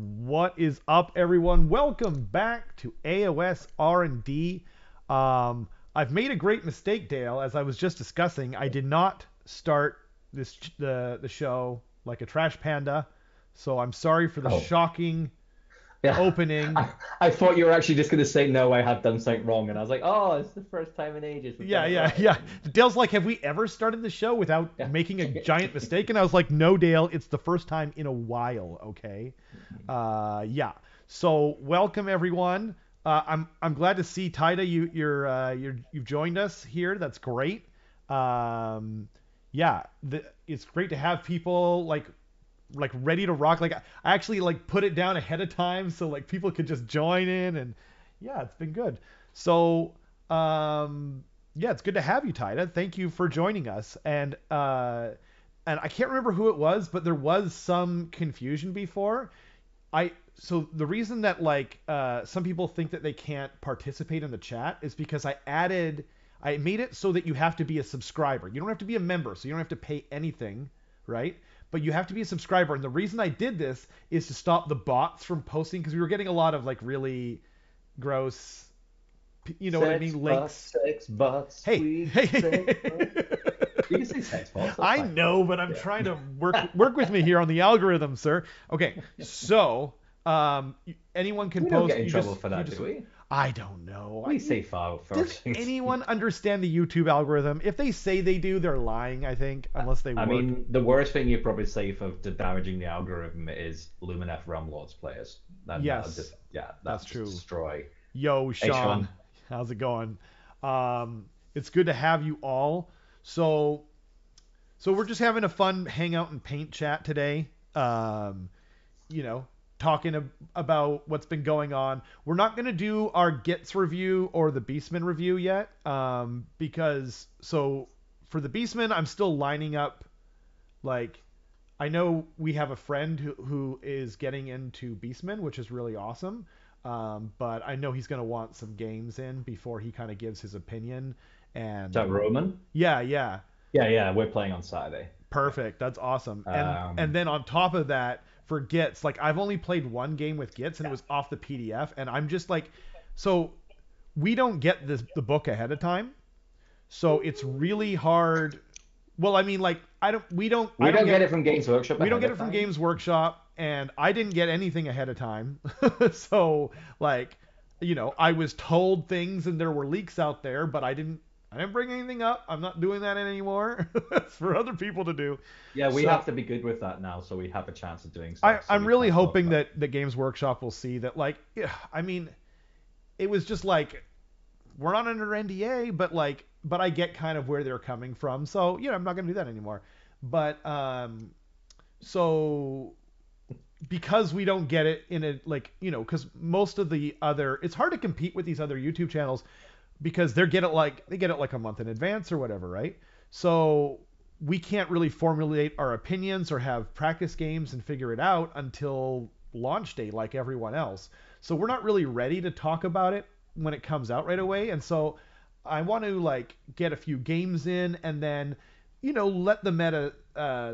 What is up, everyone? Welcome back to AoS R&D. I've made a great mistake, Dale, as I was just discussing. I did not start the show like a trash panda, so I'm sorry for the Oh, shocking yeah. opening. I thought you were actually just going to say, no, I have done something wrong. And I was like, oh, it's the first time in ages we've done Yeah, it yeah, right. yeah. Dale's like, have we ever started the show without Yeah. making a giant mistake? And I was like, no, Dale, it's the first time in a while. Okay. Yeah. So welcome everyone. I'm glad to see Taida. You've joined us here. That's great. Yeah. It's great to have people like ready to rock. Like I actually like put it down ahead of time so like people could just join in, and yeah, it's been good. So um yeah, it's good to have you, Taida. Thank you for joining us. And I can't remember who it was, but there was some confusion before. So the reason that some people think that they can't participate in the chat is because I made it so that you have to be a subscriber. You don't have to be a member, so you don't have to pay anything, right? But you have to be a subscriber. And the reason I did this is to stop the bots from posting, because we were getting a lot of like really gross, you know what I mean, links. Sex bots, Hey, we hey, sex hey. bots. You can say sex bots, that's I fine. know, but I'm Yeah. trying to work with me here on the algorithm, sir. Okay, so anyone can We don't post. get in trouble for You that, just do we? I don't know. We say foul for Does things. anyone understand the YouTube algorithm? If they say they do, they're lying. I think, unless they I work. mean, the worst thing you probably say for damaging the algorithm is Lumineth Realm Lords players. And that'll just, Yes, yeah, that's that'll just true. destroy. Yo, Hey, Sean, Sean. how's it going? It's good to have you all. So So we're just having a fun hangout and paint chat today. You know, talking about what's been going on. We're not going to do our Gits review or the Beastman review yet, because for the Beastman, I'm still lining up. Like, I know we have a friend who is getting into Beastman, which is really awesome. But I know he's going to want some games in before he kind of gives his opinion. Is And that Roman? yeah, yeah. Yeah, yeah, we're playing on Saturday. Yeah. Perfect. That's awesome. And Um, then on top of that, for Gits, like I've only played one game with Gits and it yeah. was off the PDF, and I'm just like, so we don't get the book ahead of time, so it's really hard. Well, I mean, like I We don't don't get get it from Games Workshop we don't ahead get it of from time. Games Workshop, and I didn't get anything ahead of time. So like, I was told things and there were leaks out there, but I didn't bring anything up. I'm not doing that anymore. That's for other people to do. Yeah, we So have to be good with that now, so we have a chance of doing I, stuff, so I'm we really can talk hoping about that the Games Workshop will see that, like, yeah, I mean, it was just like we're not under NDA, but I get kind of where they're coming from. So I'm not gonna do that anymore. But so because we don't get it in a like because most of the other it's hard to compete with these other YouTube channels because they get it like a month in advance or whatever, right? So we can't really formulate our opinions or have practice games and figure it out until launch day like everyone else. So we're not really ready to talk about it when it comes out right away. And so I want to like get a few games in and then let the meta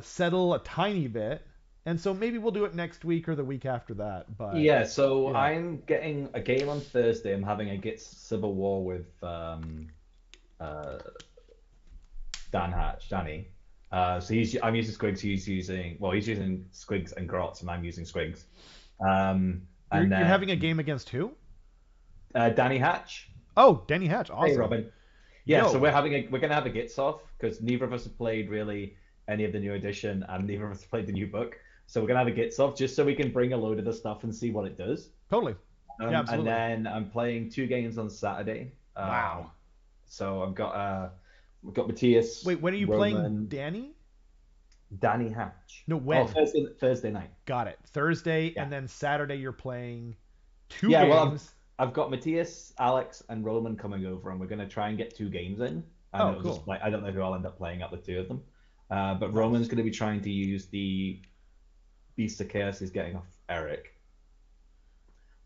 settle a tiny bit. And so maybe we'll do it next week or the week after that. But Yeah, so yeah. I'm getting a game on Thursday. I'm having a Gits Civil War with uh, Danny. So I'm using Squigs. He's using Squigs and Grots, and I'm using Squigs. You're And you're then having a game against who? Danny Hatch. Oh, Denny Hatch. Hey, Awesome. Robin. Yeah, so Yo. we're gonna have a Gits off because neither of us have played really any of the new edition, and neither of us have played the new book. So we're gonna have a Gits off just so we can bring a load of the stuff and see what it does. Totally. Yeah, And absolutely. then I'm playing two games on Saturday. Wow. So I've got Matthias, Wait, when are you playing Roman, Danny? Danny Hatch. No, Oh, when? Thursday night. Got it. Thursday, Yeah, and then Saturday you're playing two yeah. Well, games. I've got Matthias, Alex, and Roman coming over, and we're gonna try and get two games in. And Oh, it'll just cool. like I don't know who I'll end up playing out the two of them. But Roman's Nice. gonna be trying to use the Beast of Chaos he's getting off Eric.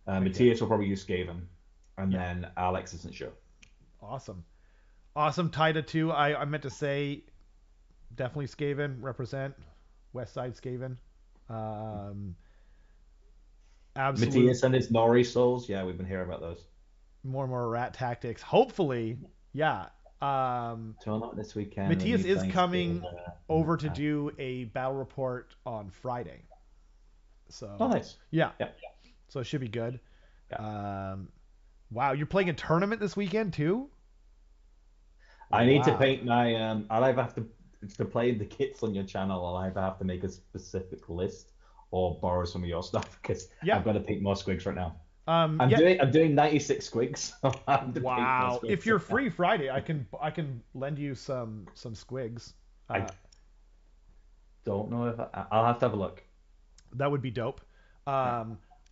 Heck yeah. Matthias will probably use Skaven, and Yeah. then Alex isn't sure. Awesome. Awesome. Taida too. I meant to say definitely Skaven represent West Side Skaven. Um, absolute Matthias and his Nori souls. Yeah, we've been hearing about those. more and more rat tactics. Hopefully, yeah. Tournament this weekend. The Matthias new is playing skill. coming over to do a battle report on Friday. Oh, So nice. yeah, Yeah, so it should be good. yeah. Um, wow, you're playing a tournament this weekend too? I need to Wow. paint my. I'll either have to play the kits on your channel. I'll either have to make a specific list or borrow some of your stuff because Yeah. I've got to paint more squigs right now. I'm Yeah. doing 96 squigs. So I have to paint more Wow. If squigs you're right now. free Friday, I can lend you some squigs. I Uh, don't know if I'll have to have a look. that would be dope. Yeah.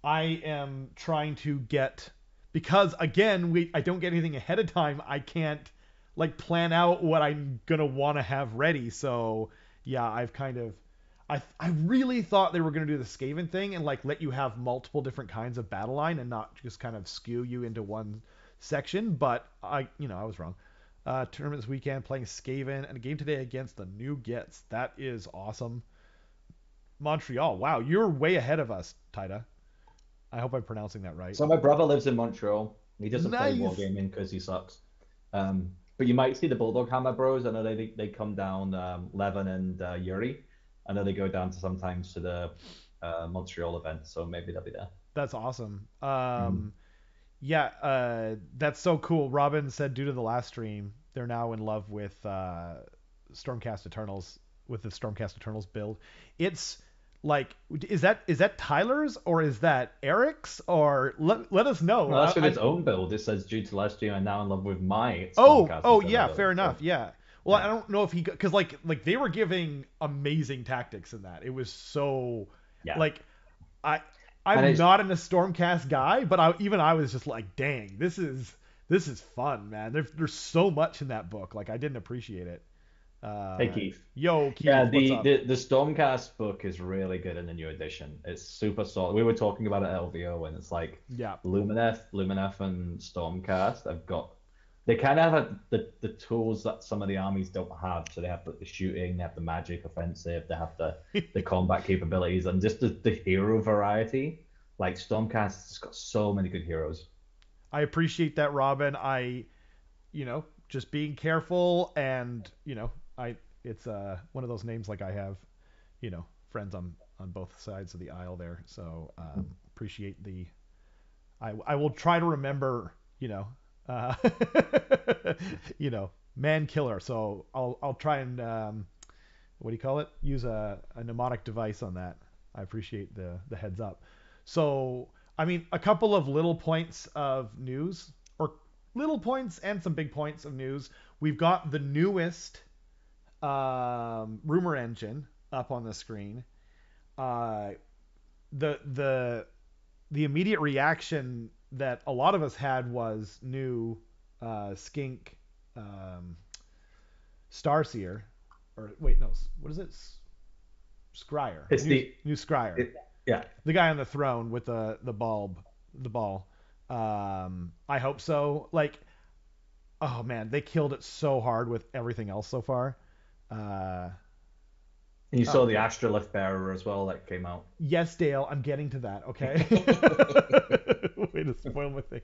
I am trying to get because again, I don't get anything ahead of time. I can't like plan out what I'm gonna want to have ready. So yeah, I've kind of I really thought they were gonna do the Skaven thing and like let you have multiple different kinds of battle line and not just kind of skew you into one section. But I was wrong. Tournament this weekend playing Skaven and a game today against the new Gets. That is awesome. Montreal. Wow, you're way ahead of us, Taida. I hope I'm pronouncing that right. So my brother lives in Montreal. He doesn't play Nice. wargaming because he sucks. But you might see the Bulldog Hammer Bros. I know they come down, Levin and Yuri. I know they go down to sometimes to the Montreal event, so maybe they'll be there. That's awesome. Mhm. Yeah, that's so cool. Robin said due to the last stream, they're now in love with Stormcast Eternals with the Stormcast Eternals build. It's like is that Tyler's or is that Eric's or let us know. Well, that's with its own build. It says due to last year, I'm now in love with my Stormcast Oh Eternal yeah, fair build. enough. So Yeah. Well, I yeah, don't know if he because like they were giving amazing tactics in that. It was so yeah, like I and I'm it's not an a Stormcast guy, but I was just like, dang, this is fun, man. There's so much in that book. Like I didn't appreciate it. hey Keith. Yo, Yeah, Keith, what's up? the Stormcast book is really good in the new edition. It's super solid. We were talking about it at LVO, and it's like Yeah, Lumineth, and Stormcast. They kind of have the tools that some of the armies don't have. So they have the shooting, they have the magic offensive, they have the combat capabilities, and just the hero variety. Like Stormcast has got so many good heroes. I appreciate that, Robin. Just being careful, and I it's one of those names like I have, friends on both sides of the aisle there. So appreciate the I will try to remember, uh, man killer. So I'll try and what do you call it? Use a mnemonic device on that. I appreciate the heads up. So I mean, a couple of little points of news, or little points and some big points of news. We've got the newest rumor engine up on the screen. Uh, the immediate reaction that a lot of us had was new skink um, Starseer, or wait, no, what is it? Scryer, It's new Scryer, it, yeah. the guy on the throne with the ball. I hope so. Like, oh man, they killed it so hard with everything else so far. Uh, And you oh, saw the cool. Astrolith Bearer as well that came out. Yes, Dale, I'm getting to that. Okay. Way to spoil my thing.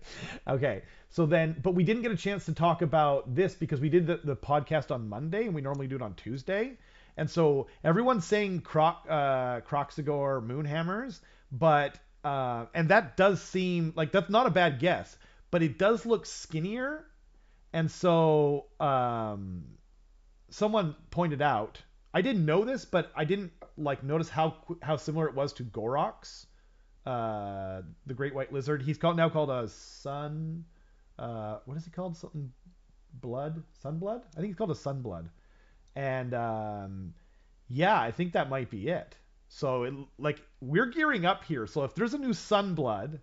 Okay. So then, but we didn't get a chance to talk about this because we did the podcast on Monday and we normally do it on Tuesday. And so everyone's saying Croxagore Moonhammers, but and that does seem like that's not a bad guess, but it does look skinnier. And so someone pointed out, I didn't know this, but I didn't like notice how similar it was to Gorox, the great white lizard. He's now called a sun. What is he called? Something blood, sunblood. I think he's called a sunblood. And yeah, I think that might be it. So like we're gearing up here. So if there's a new sunblood,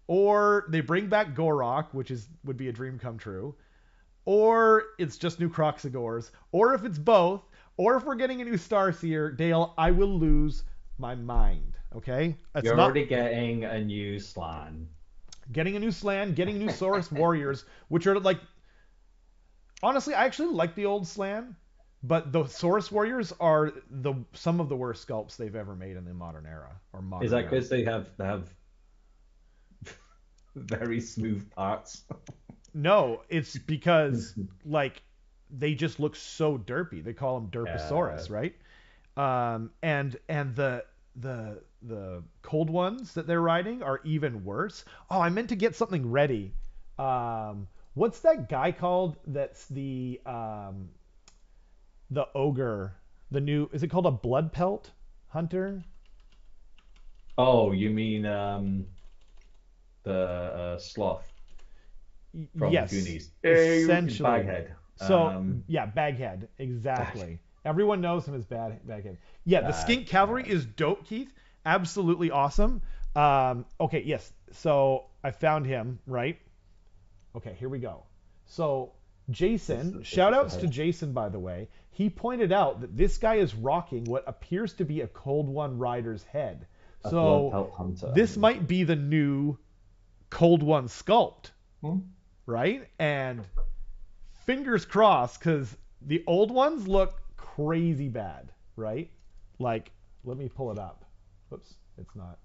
or they bring back Gorok, which would be a dream come true, or it's just new Croxagores, or if it's both, or if we're getting a new Starseer, Dale, I will lose my mind. Okay, it's You're not already getting a new Slan. getting a new Slan, getting new Saurus Warriors, which are like honestly, I actually like the old Slan, but the Saurus Warriors are some of the worst sculpts they've ever made in the modern era or Is modern that era. because they have very smooth parts. No, it's because like they just look so derpy. They call them Yeah. derposaurus, right? And the cold ones that they're riding are even worse. Oh, I meant to get something ready. What's that guy called? That's the ogre. The new, is it called a blood pelt hunter? Oh, you mean the sloth from the Yes, Goonies? essentially. Baghead. So yeah, Baghead, exactly. Everyone knows him as Baghead. Yeah, the Skink Cavalry Baghead. is dope, Keith. Absolutely awesome. Okay, yes. So I found him, right? Okay, here we go. So Jason, Is shout this the outs to head? Jason, by the way. He pointed out that this guy is rocking what appears to be a Cold One rider's head. A blood So pelt hunter. this might be the new Cold One sculpt, Hmm? right? And fingers crossed, because the old ones look crazy bad, right? Like, let me pull it up. Whoops, it's not.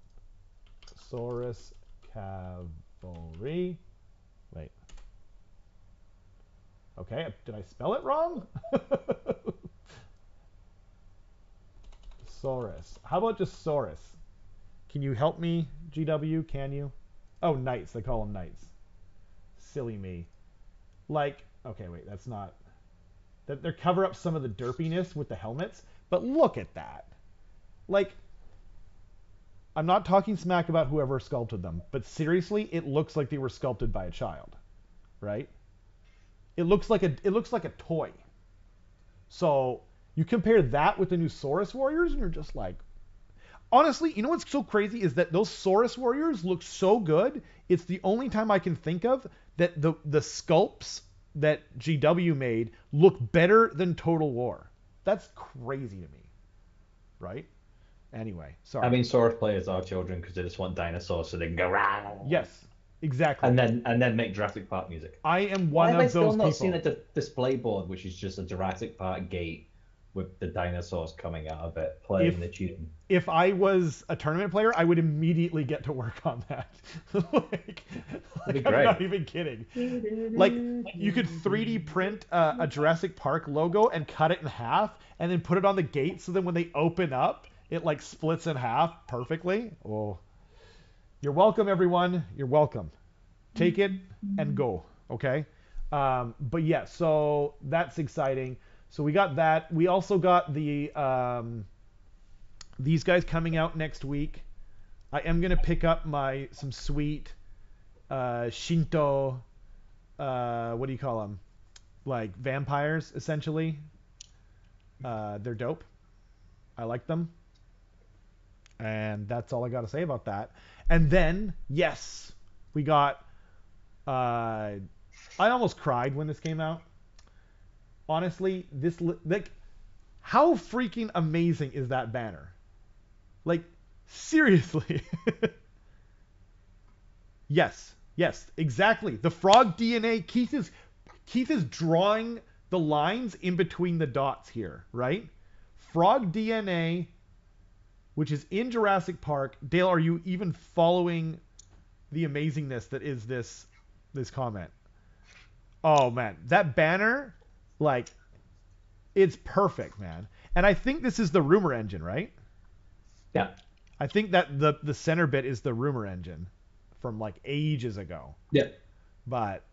Saurus Cavalry. Wait. Okay, did I spell it wrong? Saurus. How about just Saurus? Can you help me, GW? Can you? Oh, knights. They call them knights. Silly me. Like, okay, wait, that's not. That they cover up some of the derpiness with the helmets, but look at that. Like, I'm not talking smack about whoever sculpted them, but seriously, it looks like they were sculpted by a child, right? It looks like a toy. So you compare that with the new Saurus Warriors, and you're just like, honestly, you know what's so crazy is that those Saurus Warriors look so good. It's the only time I can think of that the sculpts that GW made look better than Total War. That's crazy to me, right? Anyway, I sorry. mean, sword players are children because they just want dinosaurs so they can go rah, Yes, exactly. and then make Jurassic Park music. I am Why one have I of still those not seen people. a display board which is just a Jurassic Park gate with the dinosaurs coming out of it If playing the tune? if I was a tournament player, I would immediately get to work on that. like, That'd be I'm great. not even kidding. Like you could 3D print a Jurassic Park logo and cut it in half, and then put it on the gate, so then when they open up, it like splits in half perfectly. Oh, you're welcome, everyone. You're welcome. Take it and go. Okay. But yeah, so that's exciting. So we got that. We also got these guys coming out next week. I am gonna pick up my some sweet Shinto. What do you call them? Like vampires, essentially. They're dope. I like them, and that's all I got to say about that. And then yes, we got. I almost cried when this came out. Honestly, like, how freaking amazing is that banner? Like, seriously. Yes, yes, exactly. The frog DNA. Keith is drawing the lines in between the dots here, right? Frog DNA, which is in Jurassic Park. Dale, are you even following the amazingness that is this comment? Oh man, that banner, like, it's perfect, man. And I think this is the rumor engine, right? Yeah. I think that the center bit is the rumor engine from like ages ago. Yeah. But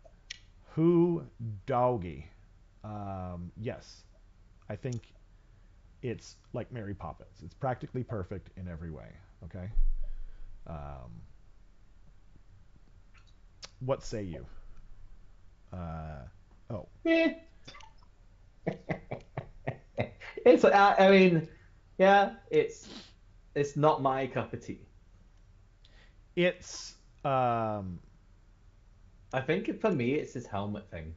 who doggy? Yes, I think it's like Mary Poppins. It's practically perfect in every way. Okay. Um, what say you? Uh, oh, Eh. It's I mean, yeah, it's not my cup of tea. it's I think for me it's this helmet thing.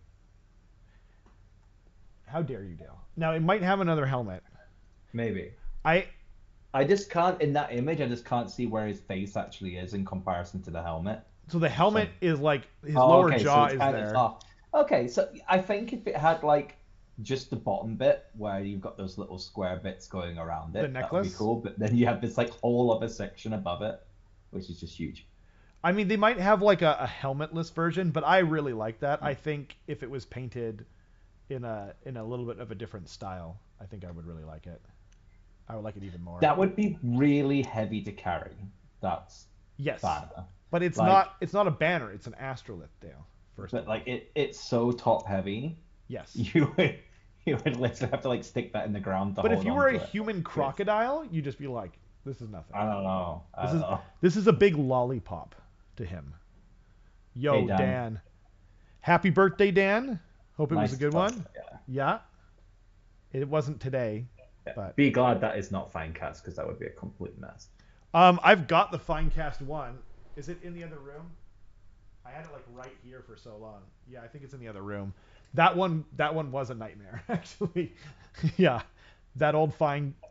how dare you, Dale? Now it might have another helmet. Maybe. I I just can't in that image. I just can't see where his face actually is in comparison to the helmet. so the helmet So, is like his oh, lower okay, so jaw it's is kind of there. off. Okay, so I think if it had like just the bottom bit where you've got those little square bits going around The it, that would be necklace. cool. But then you have this like whole other section above it, which is just huge. I mean, they might have like a helmetless version, but I really like that. I think if it was painted in a little bit of a different style, I think I would really like it. I would like it even more. That would be really heavy to carry. That's Yes, bad. but Like, it's not a banner. It's an astrolith, Dale. First but of all, like it's so top heavy. yes. You would you would literally have to like stick that in the ground to But if hold you on were a to it. human It's, crocodile, you'd just be like, this is nothing. I don't know. I This don't is know. this is a big lollipop to him. Hey Yo, Dan, Dan. Happy birthday, Dan. Hope it was a nice to good talk. one. Yeah. Yeah, it wasn't today, Yeah. but Be glad that is not Finecast because that would be a complete mess. I've got the Finecast one. Is it in the other room? I had it like right here for so long. Yeah, I think it's in the other room. That one was a nightmare actually. Yeah. That old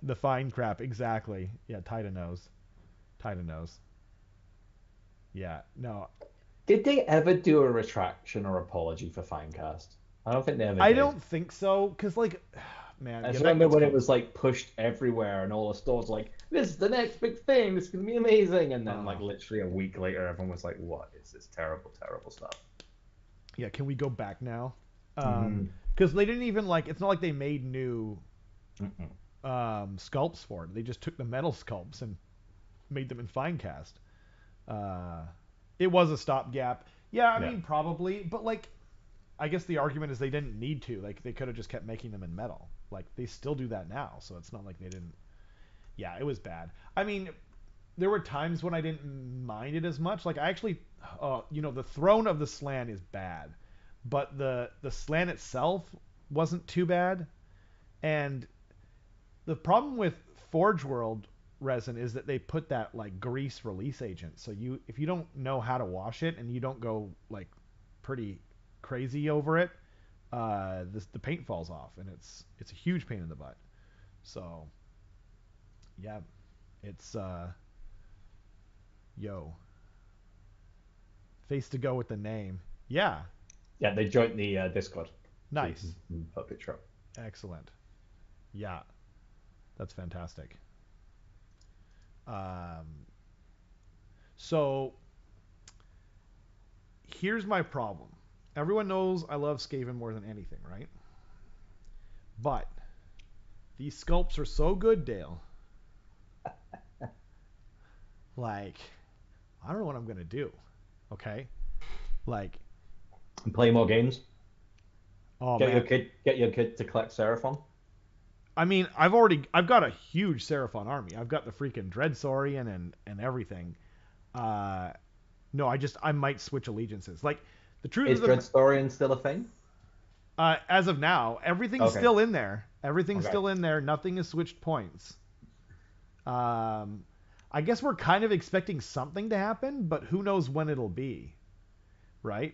the fine crap exactly. Yeah, Tida knows. Tida knows. Yeah. No. Did they ever do a retraction or apology for Finecast? I don't think they ever I did. don't think so cuz like man, I yeah, just that remember gets when it close. was like pushed everywhere and all the stores were like, this is the next big thing, this is gonna be amazing. And then like Uh literally a week later everyone was like, what is this terrible, terrible stuff? yeah, can we go back now? Mm-hmm. Cuz they didn't even like it's not like they made new Mm-mm. sculpts for it. They just took the metal sculpts and made them in Finecast. Uh, it was a stopgap. Yeah, I Yeah. mean probably, but like I guess the argument is they didn't need to. Like they could have just kept making them in metal. Like they still do that now, so it's not like they didn't. Yeah, it was bad. I mean, there were times when I didn't mind it as much. Like I actually, the throne of the slan is bad, but the slan itself wasn't too bad. And the problem with Forge World resin is that they put that like grease release agent. So you if you don't know how to wash it and you don't go like pretty crazy over it, the paint falls off and it's a huge pain in the butt. So yeah, it's yo face to go with the name. Yeah, Yeah, they joined the Discord. So you nice, can put a picture up. excellent. Yeah, that's fantastic. Um, so here's my problem. Everyone knows I love Skaven more than anything, right? But these sculpts are so good, Dale. Like, I don't know what I'm gonna do. Okay? Like, And play more games. oh man. Get your kid to collect Seraphon. I mean, I've got a huge Seraphon army. I've got the freaking Dreadsaurian and everything. Uh, no, I might switch allegiances. Like, the truth Is of the Dreadstorian still a thing? as of now, everything's Okay. still in there. Everything's Okay. still in there. Nothing has switched points. Um, I guess we're kind of expecting something to happen, but who knows when it'll be, right?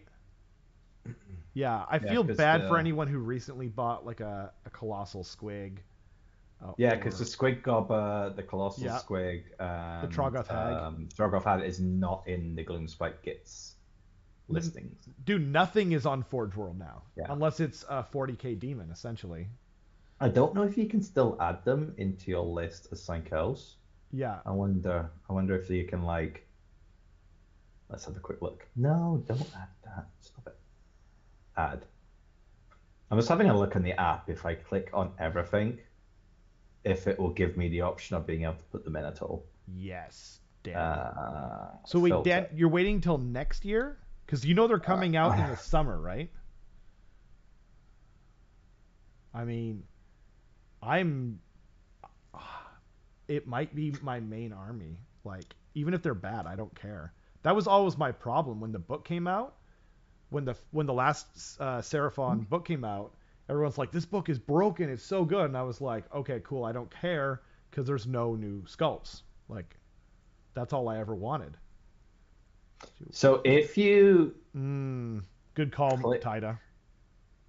Yeah, I Yeah, feel because bad for anyone who recently bought like a colossal squig. the Or Squig Gobber, the Colossal yeah, Squig, the and Trogoth Hag. Drogoth Hag is not in the Gloomspite Gits listings. Dude, nothing is on Forge World now, Yeah. unless it's a 40k demon, essentially. I don't know if you can still add them into your list as Psychos. Yeah. I wonder if you can like. Let's have a quick look. No, don't add that. Stop it. Add. I'm just having a look in the app. If I click on everything, if it will give me the option of being able to put them in at all. Yes. Damn. Uh, So wait, filter. Dan, you're waiting till next year? Because you know they're coming out in the summer, right? I mean, I'm. It might be my main army. Like, even if they're bad, I don't care. That was always my problem when the book came out. When the last Seraphon book came out, everyone's like, "This book is broken. It's so good," and I was like, "Okay, cool. I don't care because there's no new sculpts. Like, that's all I ever wanted." So if you Good call, click Tida.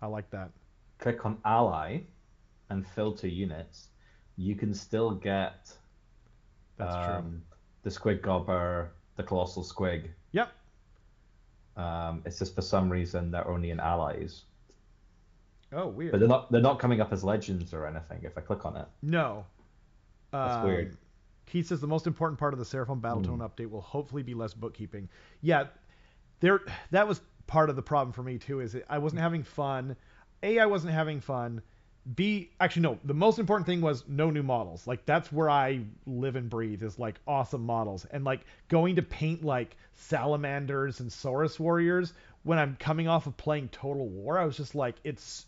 I like that. click on Ally and filter units, you can still get That's true. the Squig Gobber, the Colossal Squig. Yep. It's just for some reason they're only in allies, Oh, but weird. they're not coming up as legends or anything. If I click on it, No. that's Um, weird. Keith says the most important part of the Seraphon Battletone Hmm. update will hopefully be less bookkeeping. Yeah, there. That was part of the problem for me too. Is I wasn't having fun. A, I wasn't having fun. B, actually no. The most important thing was no new models. Like that's where I live and breathe. Is like awesome models and like going to paint like salamanders and Saurus warriors when I'm coming off of playing Total War. I was just like it's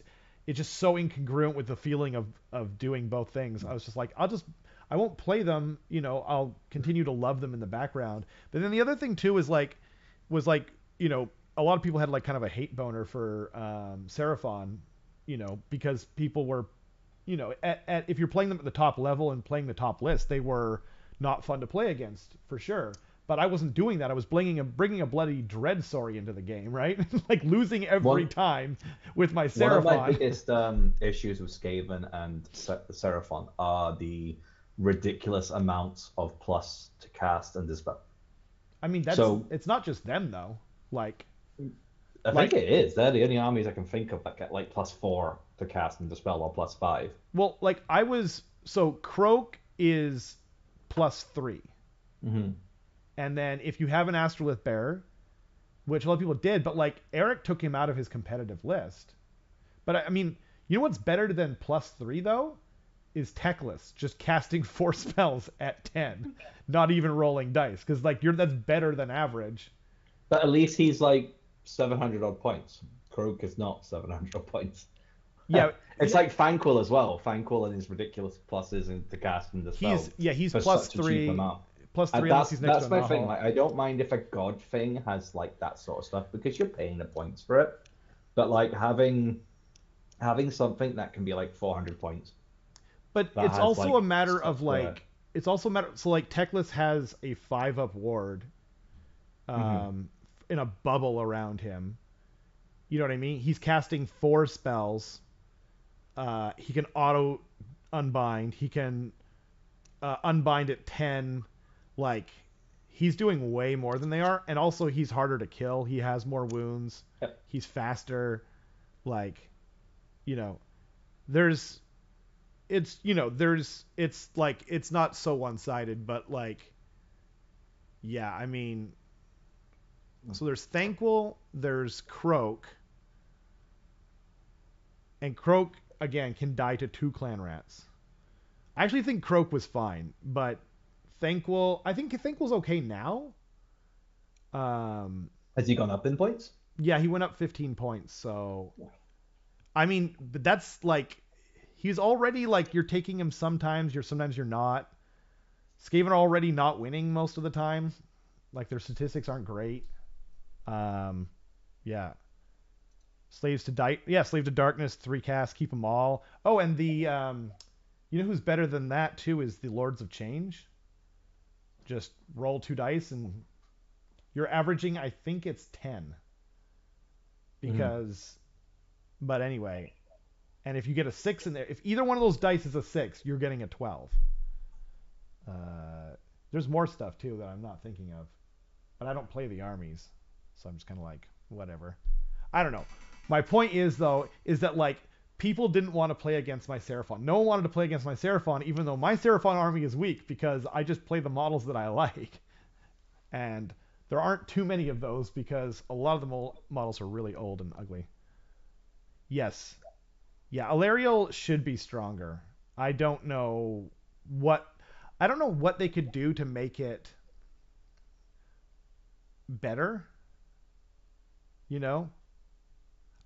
just so incongruent with the feeling of doing both things. I was just like I won't play them, I'll continue to love them in the background. But then the other thing too is like was like, a lot of people had like kind of a hate boner for Seraphon, because people were, if you're playing them at the top level and playing the top list, they were not fun to play against for sure. But I wasn't doing that. I was bringing a bloody Dreadsauri into the game, right? Like losing every One time with my one of my Seraphon. biggest issues with Skaven and Seraphon are the ridiculous amounts of plus to cast and dispel. I mean, So it's not just them though. Like I think like it is. They're the only armies I can think of that get like +4 to cast and dispel or +5. well, like I was so Croak is +3. Mm-hmm. And then if you have an Astrolith Bearer, which a lot of people did, but like Eric took him out of his competitive list. But I mean, you know what's better than +3 though? Is Teclis just casting 4 spells at 10, not even rolling dice, because like that's better than average. But at least he's like 700 odd points. Kroak is not 700 odd points. Yeah, It's yeah, like Fanquil as well. Fanquil and his ridiculous pluses into cast and dispel he's for plus such a cheap three, amount. plus And three unless he's next that's to a my thing. Nahal. Like I don't mind if a god thing has like that sort of stuff because you're paying the points for it. But like having something that can be like 400 points But that it's has also like a matter stuff of to it. like it's also a matter. So like Teclis has a 5-up ward, Hmm. um, in a bubble around him. You know what I mean? He's casting 4 spells. He can auto unbind. He can unbind at 10. Like he's doing way more than they are, and also he's harder to kill. He has more wounds. Yep. He's faster. Like you know, there's it's like it's not so one-sided, but like yeah, I mean, so there's Thanquil, there's Croak, and Croak again can die to 2 clan rats. I actually think Croak was fine, but I think Thanquil's okay now. Um, Has he gone up in points? yeah, he went up 15 points, so I mean, but that's like he's already like you're taking him sometimes you're not. Skaven are already not winning most of the time. Like their statistics aren't great. Um, yeah. Slave to Darkness, 3 casts, keep them all. Oh, and you know who's better than that too is the Lords of Change. Just roll 2 dice and you're averaging, I think it's 10. Hmm. Because, but anyway, and if you get a 6 in there, if either one of those dice is a 6, you're getting a 12. Uh, there's more stuff too that I'm not thinking of, but I don't play the armies, so I'm just kind of like whatever. I don't know. My point is though is that like people didn't want to play against my Seraphon. No one wanted to play against my Seraphon, even though my Seraphon army is weak because I just play the models that I like, and there aren't too many of those because a lot of the models are really old and ugly. Yes, yeah, Alariel should be stronger. I don't know what I don't know what they could do to make it better, you know?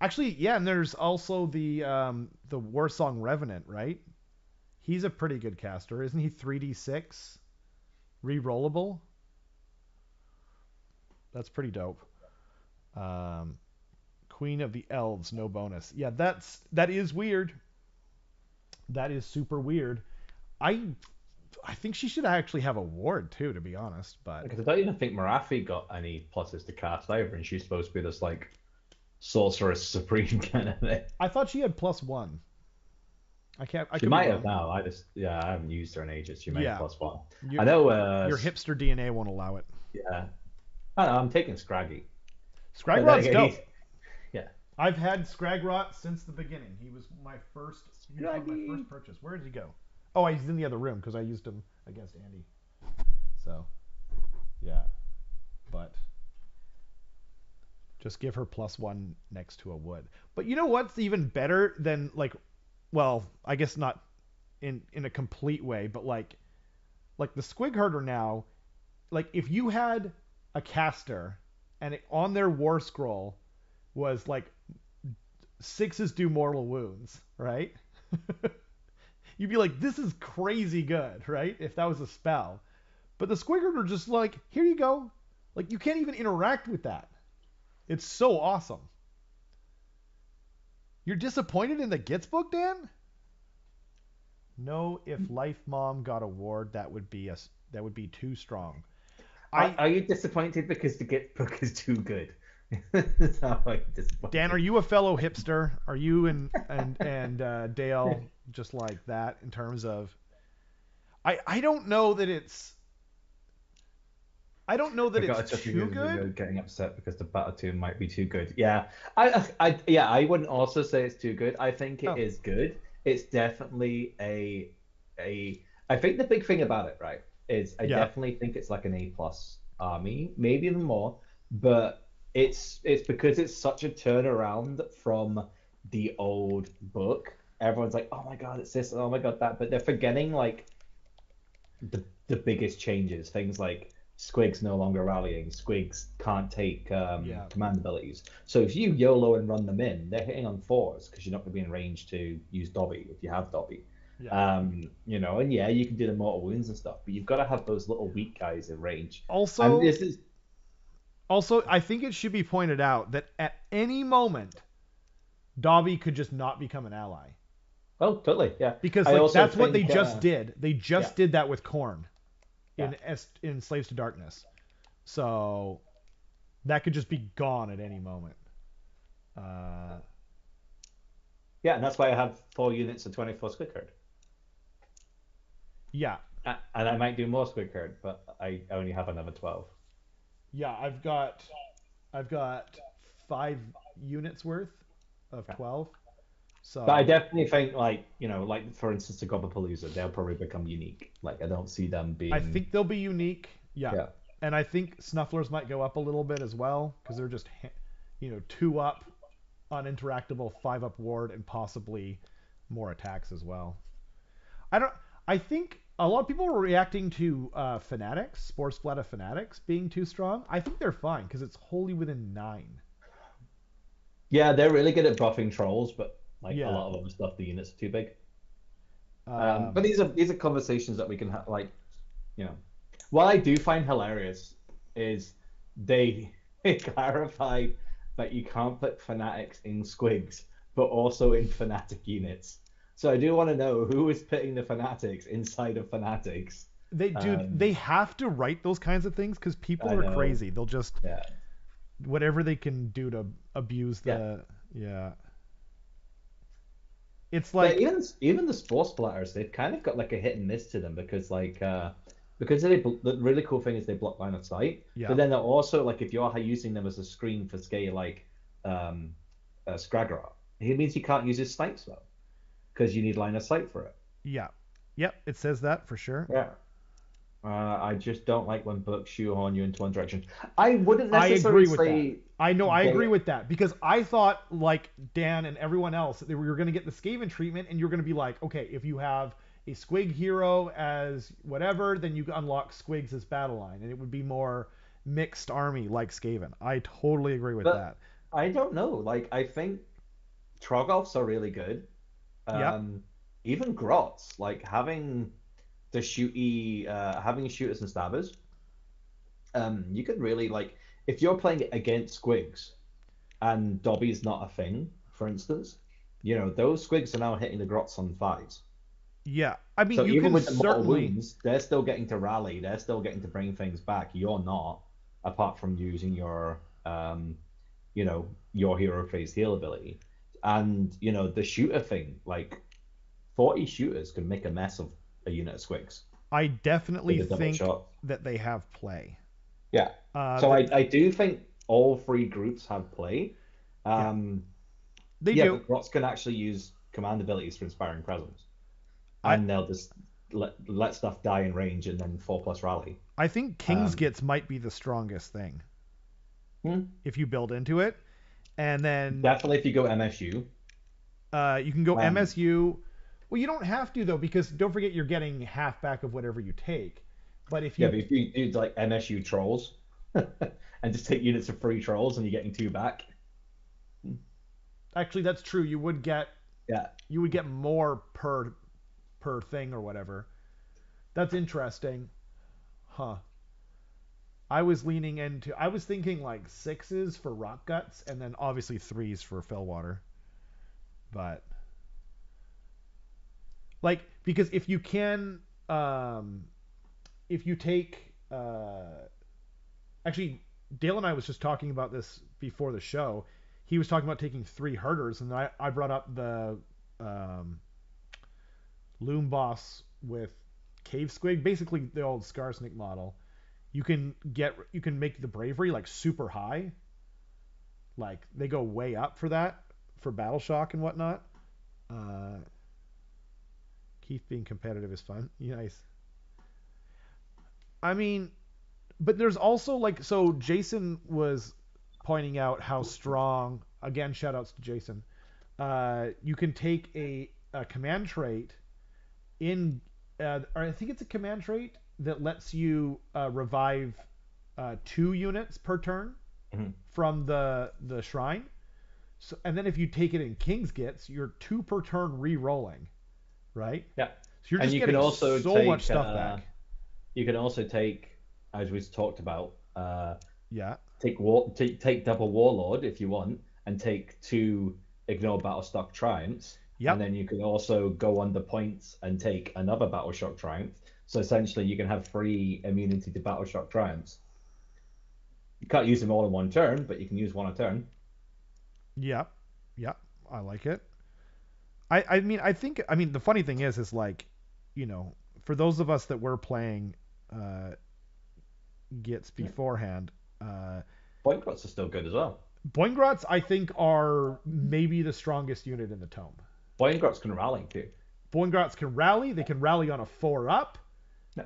Actually, yeah, and there's also the Warsong Revenant, right? He's a pretty good caster. Isn't he 3d6 re-rollable? That's pretty dope. Um, Queen of the Elves, no bonus. Yeah, that is weird. That is super weird. I I think she should actually have a ward too, to be honest. But Because I don't even think Marathi got any pluses to cast either, and she's supposed to be this like sorceress supreme kind of thing. I thought she had +1. I She could be might have wrong. now. I haven't used her in ages. She may have Yeah, +1. your I know. your hipster DNA won't allow it. Yeah. I don't know, I'm taking Scraggy, but then Scragrot's again, dope. yeah, I've had Scragrot since the beginning. He was my first. He was one of my Scraggy. first purchase. Where did he go? Oh, he's in the other room because I used him against Andy. So yeah, but just give her +1 next to a wood. But you know what's even better than like, well, I guess not in a complete way, but like the Squig Herder now, like if you had a caster and on their war scroll was like sixes do mortal wounds, right? You'd be like, this is crazy good, right? If that was a spell. But the Squig Herder just like, here you go. Like you can't even interact with that. It's so awesome. You're disappointed in the Gits book, Dan? No, if Life Mom got a ward, that would be too strong. I Are you disappointed because the Git book is too good? That's how I'm Dan, are disappointed. you a fellow hipster? Are you and Dale just like that in terms of I don't know that I got it's a chuckle too because we were good. getting upset because the battle tune might be too good. Yeah, I wouldn't also say it's too good. I think it Oh, is good. It's definitely a. I think the big thing about it, right, is I yeah. definitely think it's like an A+ army, maybe even more. But it's because it's such a turnaround from the old book. Everyone's like, oh my god, it's this, oh my god, that, but they're forgetting like the biggest changes. Things like Squig's no longer rallying. Squigs can't take Yeah. command abilities. So if you YOLO and run them in, they're hitting on fours because you're not going to be in range to use Dobby if you have Dobby. Yeah. And yeah, you can do the mortal wounds and stuff, but you've got to have those little weak guys in range. And Also, this is I think it should be pointed out that at any moment Dobby could just not become an ally. oh totally, yeah. Because I like also that's what they think just did. They yeah, just did that with Korn yeah, in Slaves to Darkness. So that could just be gone at any moment. Uh, yeah, and that's why I have 4 units of 24 Squig Herd. yeah, And I might do more Squig Herd, but I only have another 12. yeah. I've got 5 units worth of Yeah. 12. But I So definitely think, like, like for instance, the Gobapalooza, they'll probably become unique. Like, I don't see them I being, think they'll be unique. Yeah, yeah, and I think Snufflers might go up a little bit as well because they're just 2 up uninteractable, 5 up ward, and possibly more attacks as well. I don't. I think a lot of people were reacting to Fanatics, Spore Splatter Fanatics being too strong. I think they're fine because it's wholly within 9. yeah, they're really good at buffing trolls, but like a Yeah. lot of other stuff, the units are too big. But Um, these are conversations that we can have. Like, you know, what I do find hilarious is they clarified that you can't put fanatics in squigs, but also in fanatic units. So I do want to know who is putting the fanatics inside of fanatics. they Um, have to write those kinds of things because people I are know, crazy. They'll just yeah, whatever they can do to abuse yeah. the. Yeah. It's But like even the sports splatters, they've kind of got like a hit and miss to them because because the really cool thing is they block line of sight, yeah, but then they're also like if you're using them as a screen for say like um Scraggerot, it means you can't use his snipe spell because you need line of sight for it. yeah, yep. It says that for sure. Yeah. I just don't like when books shoehorn you into one direction. I wouldn't I necessarily agree with that. say I know I agree they. with that because I thought like Dan and everyone else that we were going to get the Skaven treatment and you're going to be like, okay, if you have a Squig hero as whatever, then you unlock Squigs as battle line and it would be more mixed army like Skaven. I totally agree with But that. I don't know. Like I think Troggolfs are really good. Yep. Um, Even Grots, like having shooters and stabbers, you could really like if you're playing against squigs and Dobby's not a thing, for instance, those squigs are now hitting the Grots on fives. Yeah. I mean, So you even can with the mortal certainly wounds, they're still getting to rally, they're still getting to bring things back. You're not, apart from using your hero phase heal ability. And the shooter thing, like 40 shooters can make a mess of a unit of squigs I with definitely a double think shot. that they have play. Yeah. So That I do think all three groups have play. yeah, Um, they yeah, do. but Grots can actually use command abilities for inspiring presence, I and they'll just let stuff die in range and then 4+ rally. I think Um, Kingsgits might be the strongest thing hmm, if you build into it, and then definitely if you go MSU. you can go Um, MSU. Well, you don't have to though, because don't forget you're getting half back of whatever you take. But if yeah, you but if you do like MSU trolls and just take units of free trolls and you're getting two back. actually, that's true. Yeah. You would get more per thing or whatever. That's interesting, huh? I was thinking like sixes for rock guts and then obviously threes for fellwater. But like because um if you take actually Dale and I was just talking about this before the show. He was talking about taking three herders, and I brought up the um, loom boss with cave squig, basically the old Skarsnik model. You can make the bravery like super high, like they go way up for that for battle shock and whatnot. Uh, Keith being competitive is fun. Nice. I mean, but there's also like so Jason was pointing out how strong. Again, shout outs to Jason. You can take a command trait in, or I think it's a command trait that lets you revive 2 units per turn Mhm. from the shrine. So, and then if you take it in King's Gits, you're 2 per turn re-rolling, right? Yeah. So you're And just you can getting also so much take stuff back. as we talked about, Yeah. take double warlord if you want, and take two ignore battle triumphs, and Yep. then you can also go under points and take another battle shock triumph. So essentially, you can have free immunity to battle shock triumphs. You can't use them all in one turn, but you can use one a turn. Yep. Yep. I like it. I mean the funny thing is like, you know, for those of us that were playing uh Gits beforehand, uh Point crots are still good as well. Boingrots I think are maybe the strongest unit in the tome. Point crots can rally too. Boingrots can rally, they can rally on a 4 up. They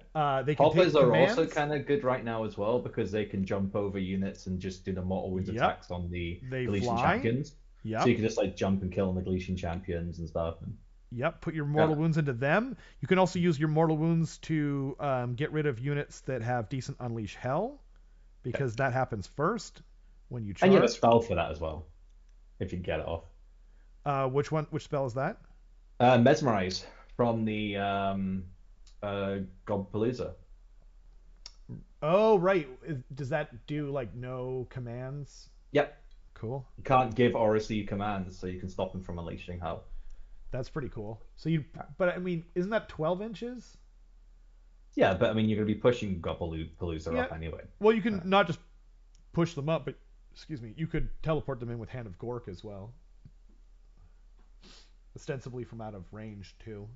can Hoppers take are also commands. kind of good right now as well because they can jump over units and just do the mortal wounds Yep. attacks on the They Galician fly. champions. So you Yep. can just like jump and kill on the Galician champions and stuff. And Yep. Put your yeah, mortal wounds into them. You can also use your mortal wounds to get rid of units that have decent unleash hell, yeah. because that happens first when you And you have a charge. spell for that as well if you can get it off. Which one? Which spell is that? Mesmerize from the Godpalooza. Oh, right. Does that do like no commands? Yep. Cool. You can't give or receive commands, so you can stop them from unleashing hell. That's pretty cool. But I mean, isn't that 12 inches? Yeah, but I mean, you're going to be pushing Godpalooza Yeah. up anyway. Well, you can Uh, not just push them up, but excuse me, you could teleport them in with Hand of Gork as well, ostensibly from out of range too.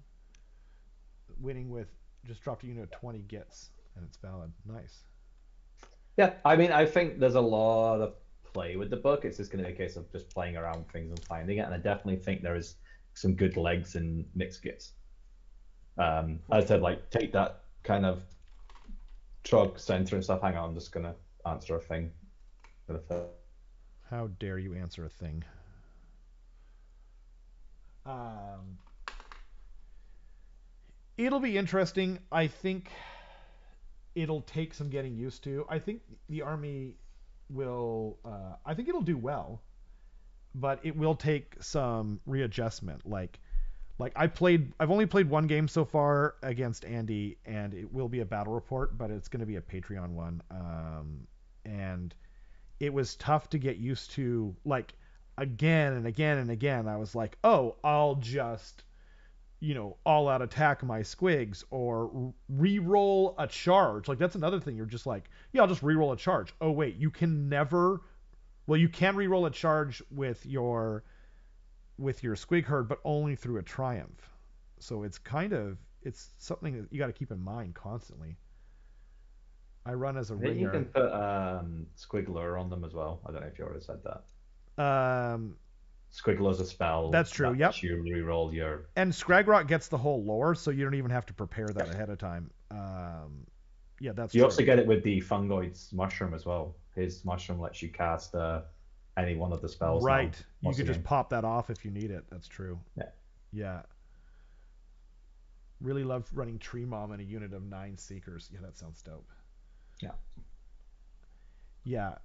Winning with just dropped a unit of 20 gets, and it's valid. Nice. Yeah, I mean, I think there's a lot of play with the book. It's just going to be a case of just playing around with things and finding it. And I definitely think there is some good legs in mixed gifts. As I said, like take that kind of trog center and stuff. Hang on, I'm just going to answer a thing. How dare you answer a thing? Um, it'll be interesting. I think it'll take some getting used to. I think the army will. I think it'll do well, but it will take some readjustment. I've only played one game so far against Andy, and it will be a battle report, but it's going to be a Patreon one. And it was tough to get used to. Like again and again and again, I was like, oh, I'll just all out attack my squigs or re-roll a charge. Like that's another thing. You're just like, yeah, I'll just re-roll a charge. Oh wait, you can never. Well, you can re-roll a charge with your squig herd, but only through a triumph. So it's something that you got to keep in mind constantly. I run as a I think you can ringer. put Squiggler on them as well. I don't know if you already said that. Um, Squiggler's a spell That's true. that Yep. lets you reroll your. And Scragrot gets the whole lore, so you don't even have to prepare that ahead of time. Yeah, that's You true. also get it with the Fungoid's mushroom as well. His mushroom lets you cast any one of the spells now. Right. You could just pop that off if you need it. That's true. Yeah. Yeah. Really love running Tree Mom in a unit of 9 Seekers. Yeah, that sounds dope. Yeah. Yeah.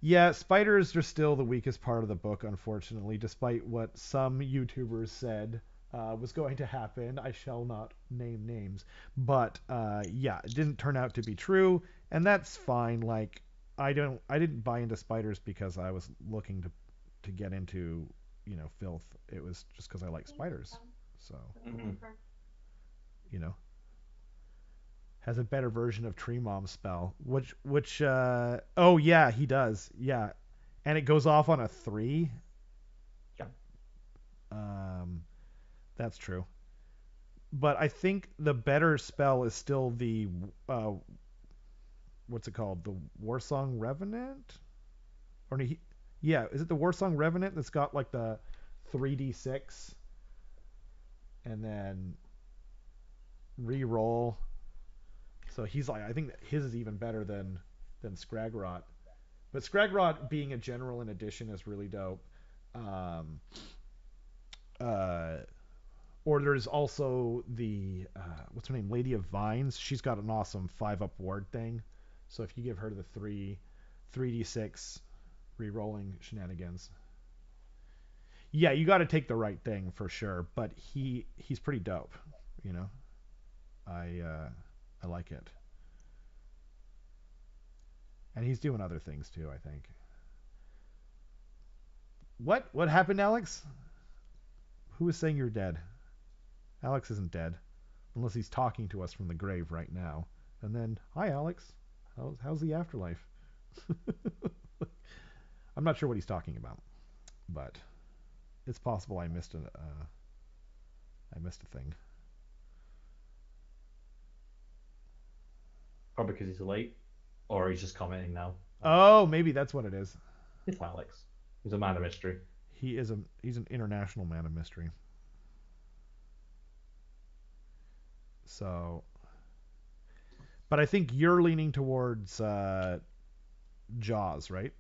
Yeah, spiders are still the weakest part of the book, unfortunately, despite what some YouTubers said was going to happen. I shall not name names, but yeah, it didn't turn out to be true, and that's fine. Like, I didn't buy into spiders because I was looking to get into, filth. It was just because I like spiders. So, Mhm. you know, has a better version of Tree Mom spell, which oh yeah, he does. Yeah. And it goes off on a 3. Yeah. Um that's true. But I think the better spell is still the uh what's it called? The Warsong Revenant? Or yeah, is it the Warsong Revenant that's got like the 3d6 and then re-roll? So he's like, I think that his is even better than Scragrot. But Scragrot being a general in addition is really dope. Um, uh, or there's also the what's her name, Lady of Vines. She's got an awesome 5-up ward thing. So if you give her the 3d6 re-rolling shenanigans, yeah, you got to take the right thing for sure. But he's pretty dope. You know, I like it. And he's doing other things too, I think. What happened, Alex? Who is saying you're dead? Alex isn't dead, unless he's talking to us from the grave right now. And then, hi, Alex. How's the afterlife? I'm not sure what he's talking about, but it's possible I missed a thing. Probably because he's late, or he's just commenting now. Oh, maybe that's what it is. It's Alex. He's a man of mystery. He's an international man of mystery. So, but I think you're leaning towards Jaws, right?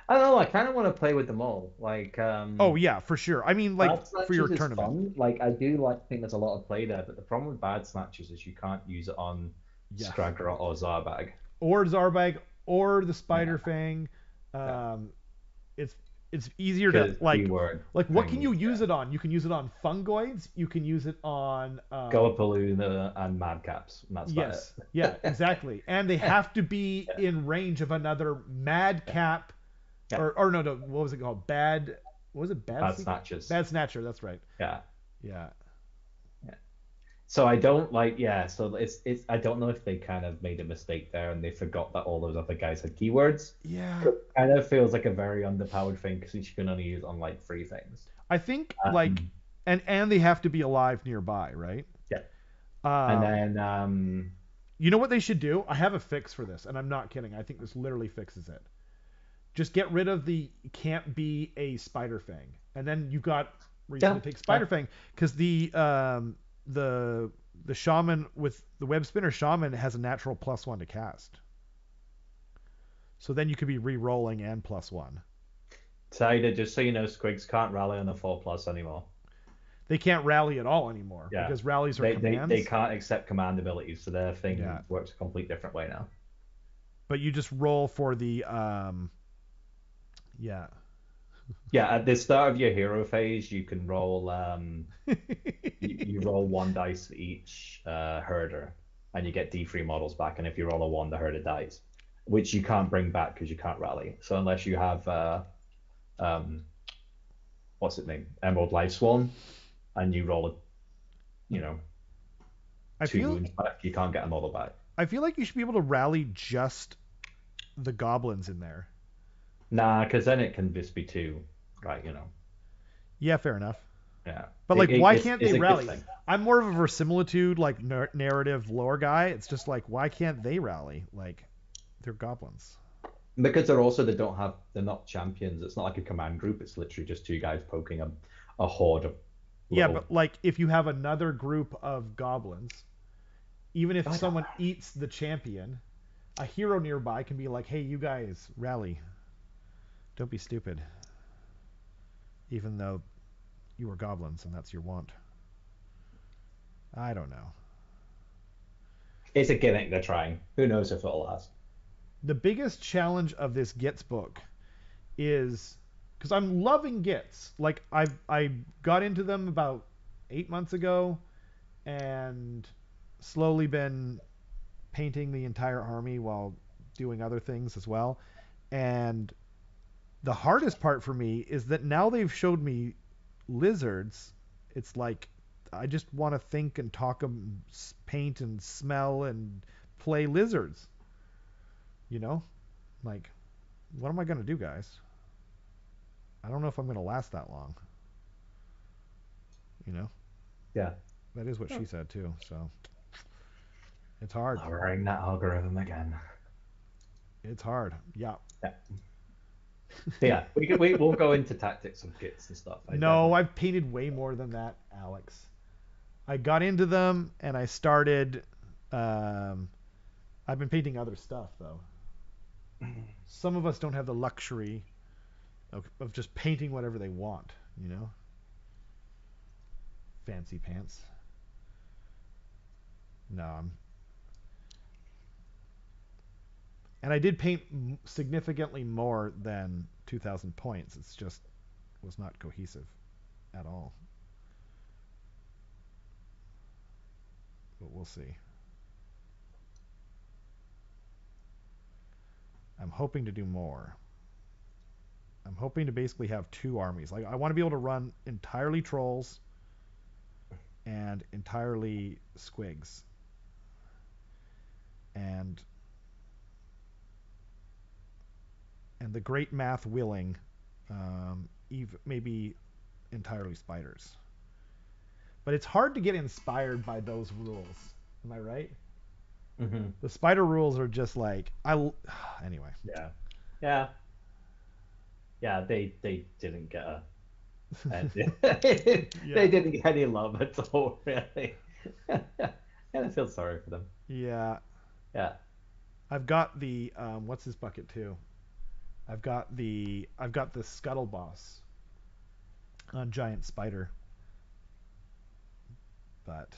I don't know. I kind of want to play with them all. Like, Oh yeah, for sure. I mean, like bad for your snatches is tournament. fun. Like, I do like think there's a lot of play there, but the problem with bad snatches is you can't use it on Yes. Scragger or Zarbag. Or Zarbag or the Spider Yeah. Fang. Yeah. It's it's easier to Because keyword like what can things, you use yeah. it on? You can use it on fungoids. You can use it on Gallipalooza and Madcaps, and that's about yes, yeah, exactly. And they have to be Yeah. in range of another madcap Yeah. or no, what was it called? Bad, what was it? Bad snatches. Bad snatcher. That's right. Yeah. Yeah. Yeah. So I don't like, yeah. So it's. I don't know if they kind of made a mistake there and they forgot that all those other guys had keywords. Yeah. Kind of feels like a very underpowered thing because you can only use on like 3 things. I think like and they have to be alive nearby, right? Yeah. And Um, then you know what they should do? I have a fix for this, and I'm not kidding. I think this literally fixes it. Just get rid of the can't be a spider fang, and then you've got reason yeah, to take spider fang because the shaman with the web spinner shaman has a natural +1 to cast. So then you could be re-rolling and +1. Saida, just so you know, Squigs can't rally on the 4+ anymore. They can't rally at all anymore Yeah. because rallies are They commands. can't accept command abilities, so their thing Yeah. works a complete different way now. But you just roll for the yeah. Yeah, at the start of your hero phase, you can roll you roll 1 dice for each herder, and you get D3 models back. And if you roll a 1, the herder dies, which you can't bring back because you can't rally. So unless you have what's it name, Emerald Life Swan, and you roll a, I 2 feel wounds back, you can't get a model back. I feel like you should be able to rally just the goblins in there. Nah, because then it can just be 2, right? Yeah, fair enough. Yeah. But like, why It's can't a they good rally? thing. I'm more of a verisimilitude, like narrative lore guy. It's just like, why can't they rally? Like, they're goblins. Because they're not champions. It's not like a command group. It's literally just two guys poking a horde of Yeah, little. but like if you have another group of goblins, even if I don't. someone eats the champion, a hero nearby can be like, "Hey, you guys, rally! Don't be stupid." Even though you were goblins and that's your want. I don't know. It's a gimmick they're trying. Who knows if it'll last? The biggest challenge of this Gits book is because I'm loving Gits. Like I got into them about 8 months ago and slowly been painting the entire army while doing other things as well. And the hardest part for me is that now they've showed me lizards. It's like I just want to think and talk and paint and smell and play lizards. You know, like what am I gonna do, guys? I don't know if I'm gonna last that long. You know, Yeah. that is what she said too. So it's hard. Lowering that algorithm again. It's hard. Yeah. Yeah. But yeah, we won't go into tactics of kits and stuff. I No, definitely. I've painted way more than that, Alex. I got into them and I started. Um, I've been painting other stuff though. Some of us don't have the luxury of just painting whatever they want. You know, fancy pants. No, and I did paint significantly more than 2,000 points. It's just was not cohesive at all. But we'll see. I'm hoping to do more. I'm hoping to basically have two armies. Like I want to be able to run entirely trolls and entirely squigs, and the great math willing, maybe entirely spiders. But it's hard to get inspired by those rules. Am I right? Hmm. The spider rules are just like anyway. Yeah. Yeah. Yeah. They didn't get they Yeah. didn't get any love at all, really. And I feel sorry for them. Yeah. Yeah. I've got the what's this bucket too? I've got the scuttle boss on giant spider, but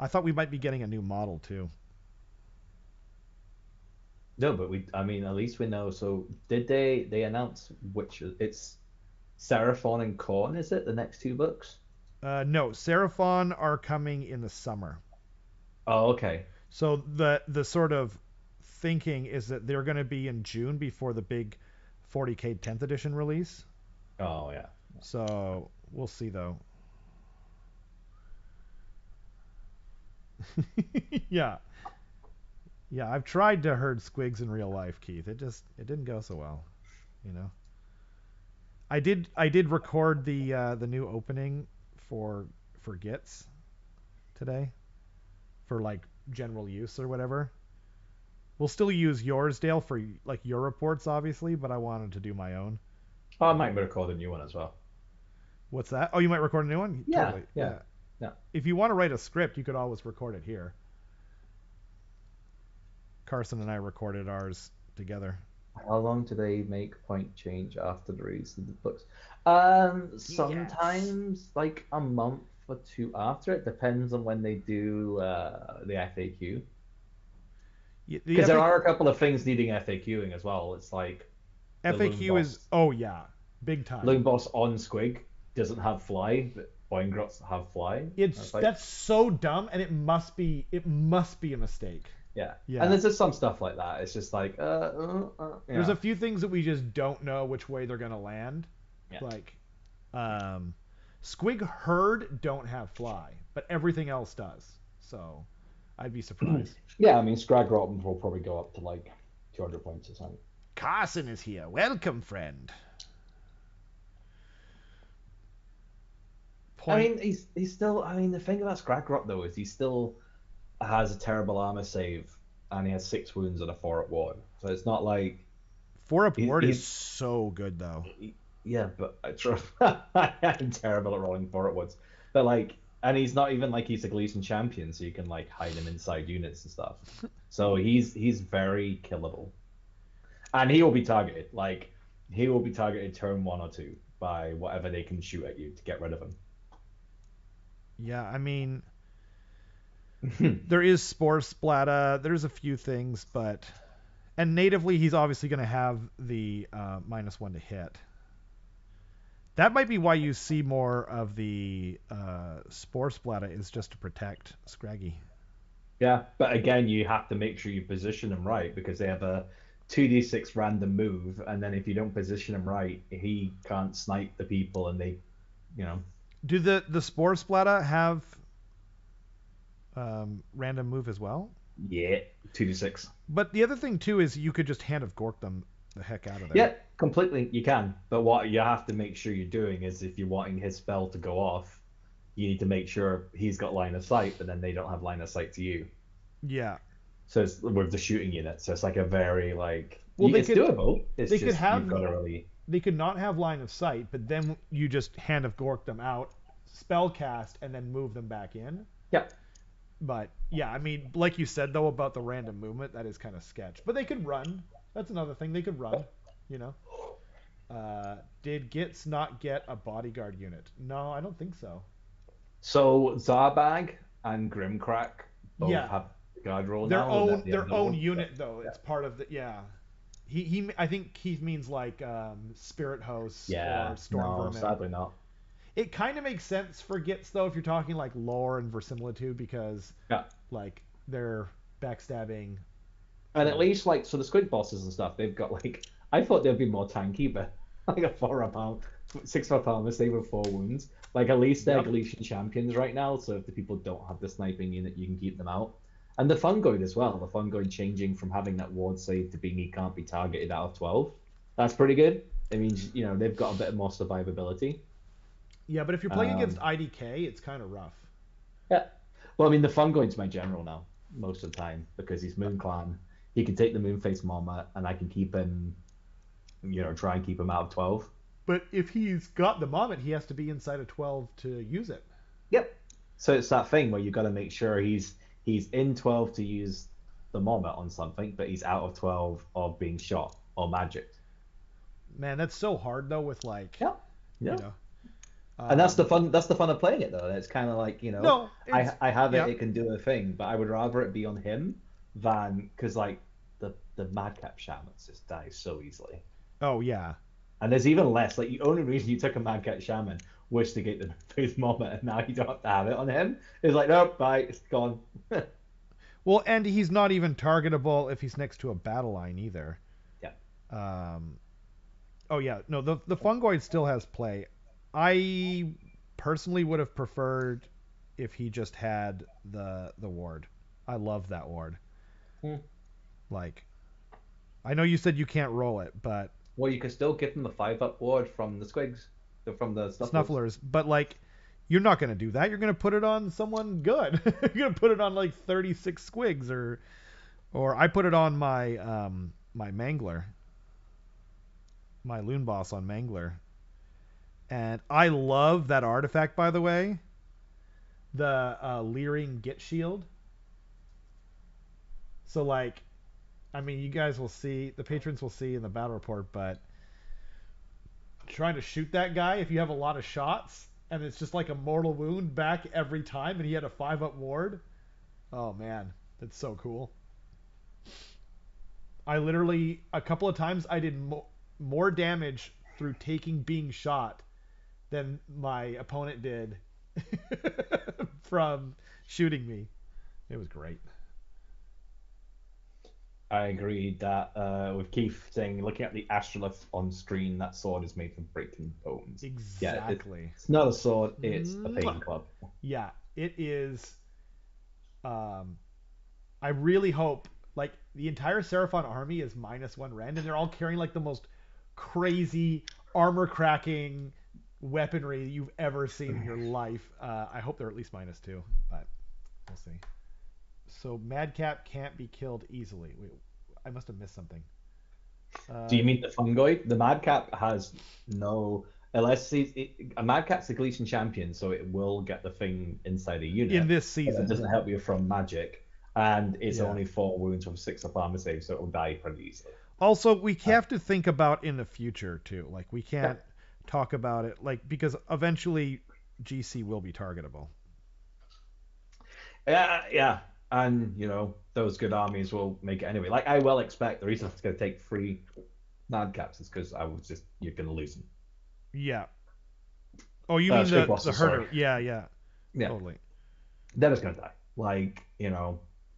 I thought we might be getting a new model too. No, but I mean, at least we know. So did they announce which it's Seraphon and Corn, is it? The next two books? No, Seraphon are coming in the summer. Oh, okay. So the sort of thinking is that they're going to be in June before the big 40k 10th edition release. Oh, yeah. So we'll see though. Yeah, yeah. I've tried to herd squigs in real life, Keith. It didn't go so well. You know. I did record the new opening for Gits today for like general use or whatever. We'll still use yours, Dale, for like your reports, obviously, but I wanted to do my own. Oh, I might record a new one as well. What's that? Oh, you might record a new one? Yeah, Totally. yeah, Yeah. yeah. If you want to write a script, you could always record it here. Carson and I recorded ours together. How long do they make Point change after the release of the books? Yes. Sometimes like a month or two after. It depends on when they do the FAQ. The Because there are a couple of things needing FAQing as well. It's like the FAQ is, oh yeah, big time. Loon Boss on Squig doesn't have fly, but Boingrots have fly. And It's it's like, that's so dumb, and it must be a mistake. yeah. And Yeah. there's just some stuff like that. It's just like, There's yeah, a few things that we just don't know which way they're gonna land. yeah. Like, um, Squig Herd don't have fly, but everything else does. So, I'd be surprised. Yeah, I mean, Scrag Rotten will probably go up to like 200 points or something. Carson is here. Welcome, friend. I Point. mean, he's still. I mean, the thing about Scrag Rot though is he still has a terrible armor save and he has 6 wounds and a 4 at ward. So it's not like 4-up ward is he's so good though. yeah, but I'm terrible at rolling 4 at once. But like, and he's not even like he's a Gleason champion, so you can like hide him inside units and stuff. So he's very killable, and he will be targeted. Like he will be targeted turn 1 or 2 by whatever they can shoot at you to get rid of Yeah, I mean, him. there is Spore Splatta. There's a few things, but and natively he's obviously going to have the -1 to hit. That might be why you see more of the Spore Splatta is just to protect Scraggy. Yeah, but again, you have to make sure you position them right because they have a 2d6 random move, and then if you don't position him right, he can't snipe the people, and they, you know. Do the Spore Splatta have random move as well? Yeah, 2d6. But the other thing too is you could just Hand of Gork them the heck out of there. Yeah, completely, you can. But what you have to make sure you're doing is if you're wanting his spell to go off, you need to make sure he's got line of sight, but then they don't have line of sight to you. Yeah. So it's with the shooting unit. So it's like a very like Well, they it's could doable. It's they just could have you've got to really. they could not have line of sight, but then you just Hand of Gork them out, spell cast, and then move them back in. Yeah. But yeah, I mean, like you said though about the random movement, that is kind of sketch. But they could run. That's another thing. They could run. You know. Did Gitz not get a bodyguard unit? No, I don't think so. So Zarbag and Grimcrack both Yeah, have guard roll their now. own The their other own one. unit though. It's part of the yeah. He I think he means like spirit hosts Yeah, or storm no, vermin. sadly not. It kind of makes sense for Gits though if you're talking like lore and verisimilitude because Yeah. like they're backstabbing. And at So least like so the squid bosses and stuff, they've got like I thought they'd be more tanky, but like a 4-up arm, 6-up armor, save with 4 wounds. Like at least they're yep. Galician champions right now, so if the people don't have the sniping unit, you can keep them out. And the fungoid as well. The fungoid changing from having that ward save to being he can't be targeted out of 12. That's pretty good. It means they've got a bit more survivability. Yeah, but if you're playing against Um, IDK, it's kind of rough. yeah. Well, I mean the fungoid's my general now most of the time because he's Moon Clan. He can take the Moonface Mama, and I can keep him. Try and keep him out of 12. But if he's got the moment, he has to be inside of 12 to use it. Yep. So it's that thing where you got to make sure he's in 12 to use the moment on something, but he's out of 12 of being shot or magicked. Man, that's so hard though with like, Yeah. you Yeah. know. And that's the Um, fun. That's the fun of playing it, though. It's kind of like no, it's I have it. yeah. It can do a thing, but I would rather it be on him than because like the madcap shamans just die so easily. Oh yeah. And there's even less. Like the only reason you took a madcap shaman was to get the face moment, and now you don't have to have it on him. It's like nope, bye, it's gone. Well, and he's not even targetable if he's next to a battle line either. Yeah. Um, oh yeah, no, the fungoid still has play. I personally would have preferred if he just had the ward. I love that ward. Hmm. Like, I know you said you can't roll it, but Well, you can still give them the 5-up ward from the squigs, from the snuffles. snufflers, but like, you're not gonna do that. You're gonna put it on someone good. You're gonna put it on like 36 squigs or I put it on my my mangler, my loon boss on mangler, and I love that artifact by the way, the leering git shield. So like, I mean, you guys will see, the patrons will see in the battle report, but trying to shoot that guy if you have a lot of shots and it's just like a mortal wound back every time and he had a 5-up ward. Oh man, that's so cool. I literally a couple of times I did more damage through taking being shot than my opponent did from shooting me. It was great. I agree that with Keith saying, looking at the astrolith on screen, that sword is made from breaking bones. Yeah, Exactly. it's not a sword, it's a pain Mwah. club. Yeah, it is. Um, I really hope like the entire Seraphon army is -1 rend, and they're all carrying like the most crazy armor cracking weaponry you've ever seen in your life. I hope they're at least -2, but we'll see. So Madcap can't be killed easily. Wait, I must have missed something. Do you Uh, mean the fungoid? The Madcap has no, unless a Madcap's the Gleason champion, so it will get the thing inside a in unit, this but that season, doesn't help you from magic, and it's yeah. only 4 wounds from 6 of armor save, so it will die pretty easily. Also, we Uh, have to think about in the future too. Like we yeah, can't talk about it like because eventually GC will be targetable. yeah, yeah, and those good armies will make it anyway. Like I will expect the reason it's going to take 3 Madcaps is because I was just you're going to lose them. Yeah. Oh, you mean Squid the bosses, sorry. herder? Yeah, yeah. Yeah, Totally. they're just going to die. Like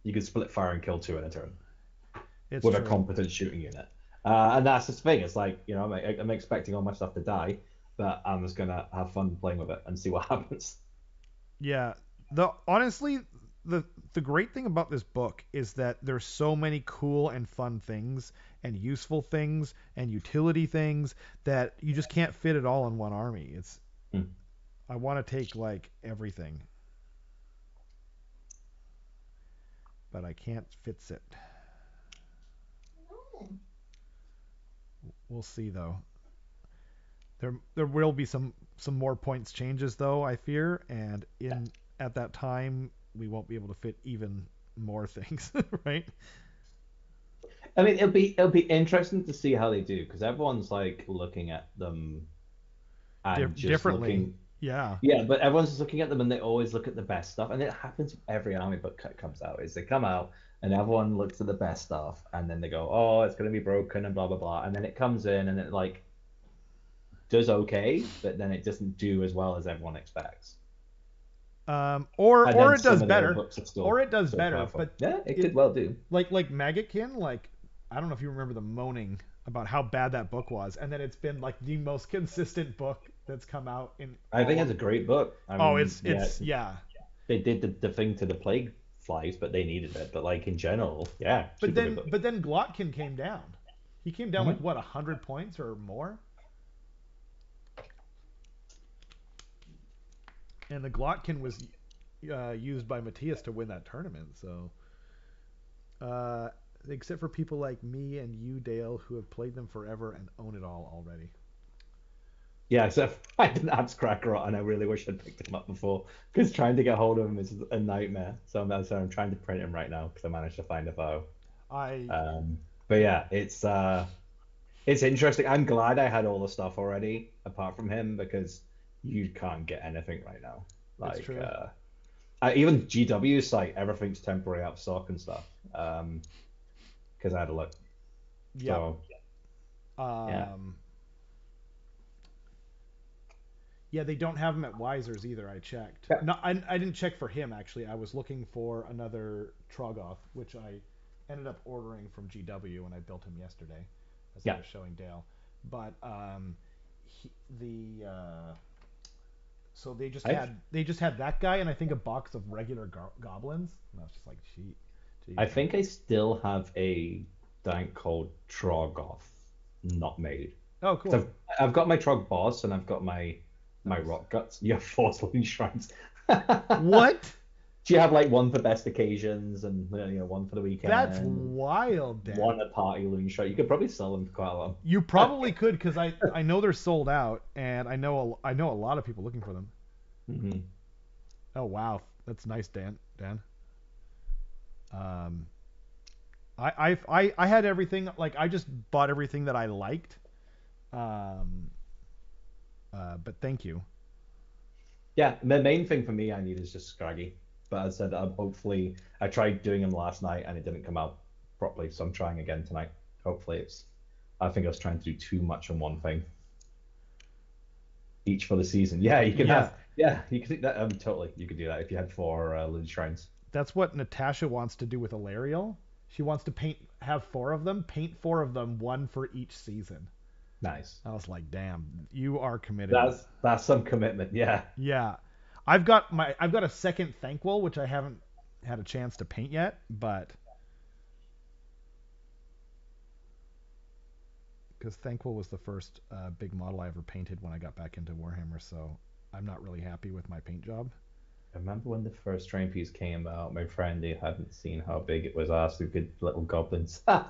you could split fire and kill 2 in a turn It's with a true. competent shooting unit. And that's the thing. It's like, I'm expecting all my stuff to die, but I'm just going to have fun playing with it and see what happens. Yeah. The honestly the the great thing about this book is that there's so many cool and fun things and useful things and utility things that you just can't fit it all in one army. It's Hmm. I want to take like everything, but I can't fits it. We'll see though. There will be some more points changes though, I fear, and in at that time we won't be able to fit even more things, right? I mean, it'll be interesting to see how they do because everyone's like looking at them and just Differently. looking. Yeah. Yeah, but everyone's just looking at them and they always look at the best stuff. And it happens with every army book that comes out is they come out and everyone looks at the best stuff and then they go, oh, it's going to be broken and blah, blah, blah. And then it comes in and it like does okay, but then it doesn't do as well as everyone expects. And Or then it some does of the better, books are or still it does so better. powerful. But Yeah, it it could well do. like Maggotkin, like I don't know if you remember the moaning about how bad that book was, and then it's been like the most consistent book that's come out in I think all of. it's a great book. I Oh, mean, yeah, it's yeah. they did the thing to the plague flies, but they needed it. But like in general, yeah, super good book. But then Glotkin came down. He came down like Mhm. what 100 points or more, and the Glotkin was used by Matthias to win that tournament. So, uh, except for people like me and you, Dale, who have played them forever and own it all already. Yeah, so I didn't have Cracker and I really wish I'd picked him up before because trying to get hold of him is a nightmare. So I'm trying to print him right now because I managed to find a file. I Um, but yeah, it's interesting. I'm glad I had all the stuff already apart from him because you can't get anything right now. It's Like true. even GW site, everything's temporary out of stock and stuff. Because I had a look. Yep. So yeah, Um, yeah, they don't have him at Weiser's either. I checked. yeah, No, I didn't check for him actually. I was looking for another Trogoth, which I ended up ordering from GW, and I built him yesterday, as I yeah. was showing Dale. But he, the so I've they just had that guy, and I think a box of regular goblins, and I was just like, geez, I man. think I still have a dank called Trogoth not made. Oh, So cool. I've got my Trog boss and I've got my Nice. rock guts. You have four Living Shrines. What? Do you have like one for best occasions and one for the That's weekend, wild, Dan. one a party Living Shrine? You could probably sell them for quite a lot. You probably could because I know they're sold out, and I know a lot of people looking for them. Hmm. Oh wow, that's nice, Dan. Um, I had everything. Like I just bought everything that I liked. Um, but thank you. Yeah, the main thing for me I need is just Scraggy. But as I said, hopefully I tried doing them last night and it didn't come out properly, so I'm trying again tonight. Hopefully it's. I think I was trying to do too much on one thing each for the season. Yeah, you can Yeah, have. Yeah, you could do that. Totally, you could do that if you had four Lily Shrines. that's what Natasha wants to do with Alariel. She wants to have four of them, paint four of them, one for each season. Nice. I was like, damn, you are committed. That's some commitment. Yeah. Yeah, I've got a second Thankwell which I haven't had a chance to paint yet, but because Thankwell was the first big model I ever painted when I got back into Warhammer, so I'm not really happy with my paint job. I remember when the first train piece came out, my friend he hadn't seen how big it was, asked if good little goblins. I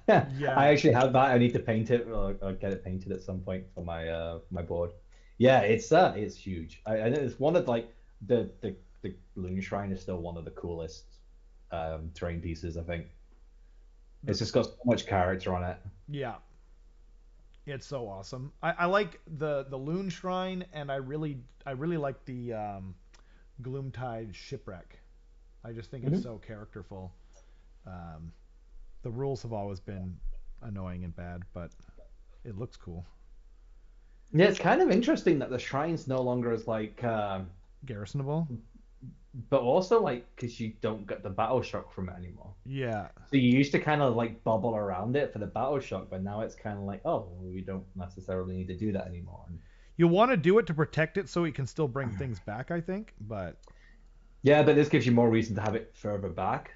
Yeah, actually have that. I need to paint it or get it painted at some point for my board. Yeah, it's huge. I know it's one of like the Loon Shrine is still one of the coolest terrain pieces, I think. the, It's just got so much character on it. yeah, it's so awesome. I like the Loon Shrine, and I really like the Gloomtide Shipwreck. I just think it's Mhm. so characterful. Um, the rules have always been annoying and bad, but it looks cool. Yeah, it's kind of interesting that the shrine's no longer as like Garrisonable. but also like because you don't get the battle shock from it anymore. Yeah, So you used to kind of like bubble around it for the battle shock, but now it's kind of like, oh, we don't necessarily need to do that anymore. And you'll want to do it to protect it so it can still bring things back, I think. But yeah, but this gives you more reason to have it further back,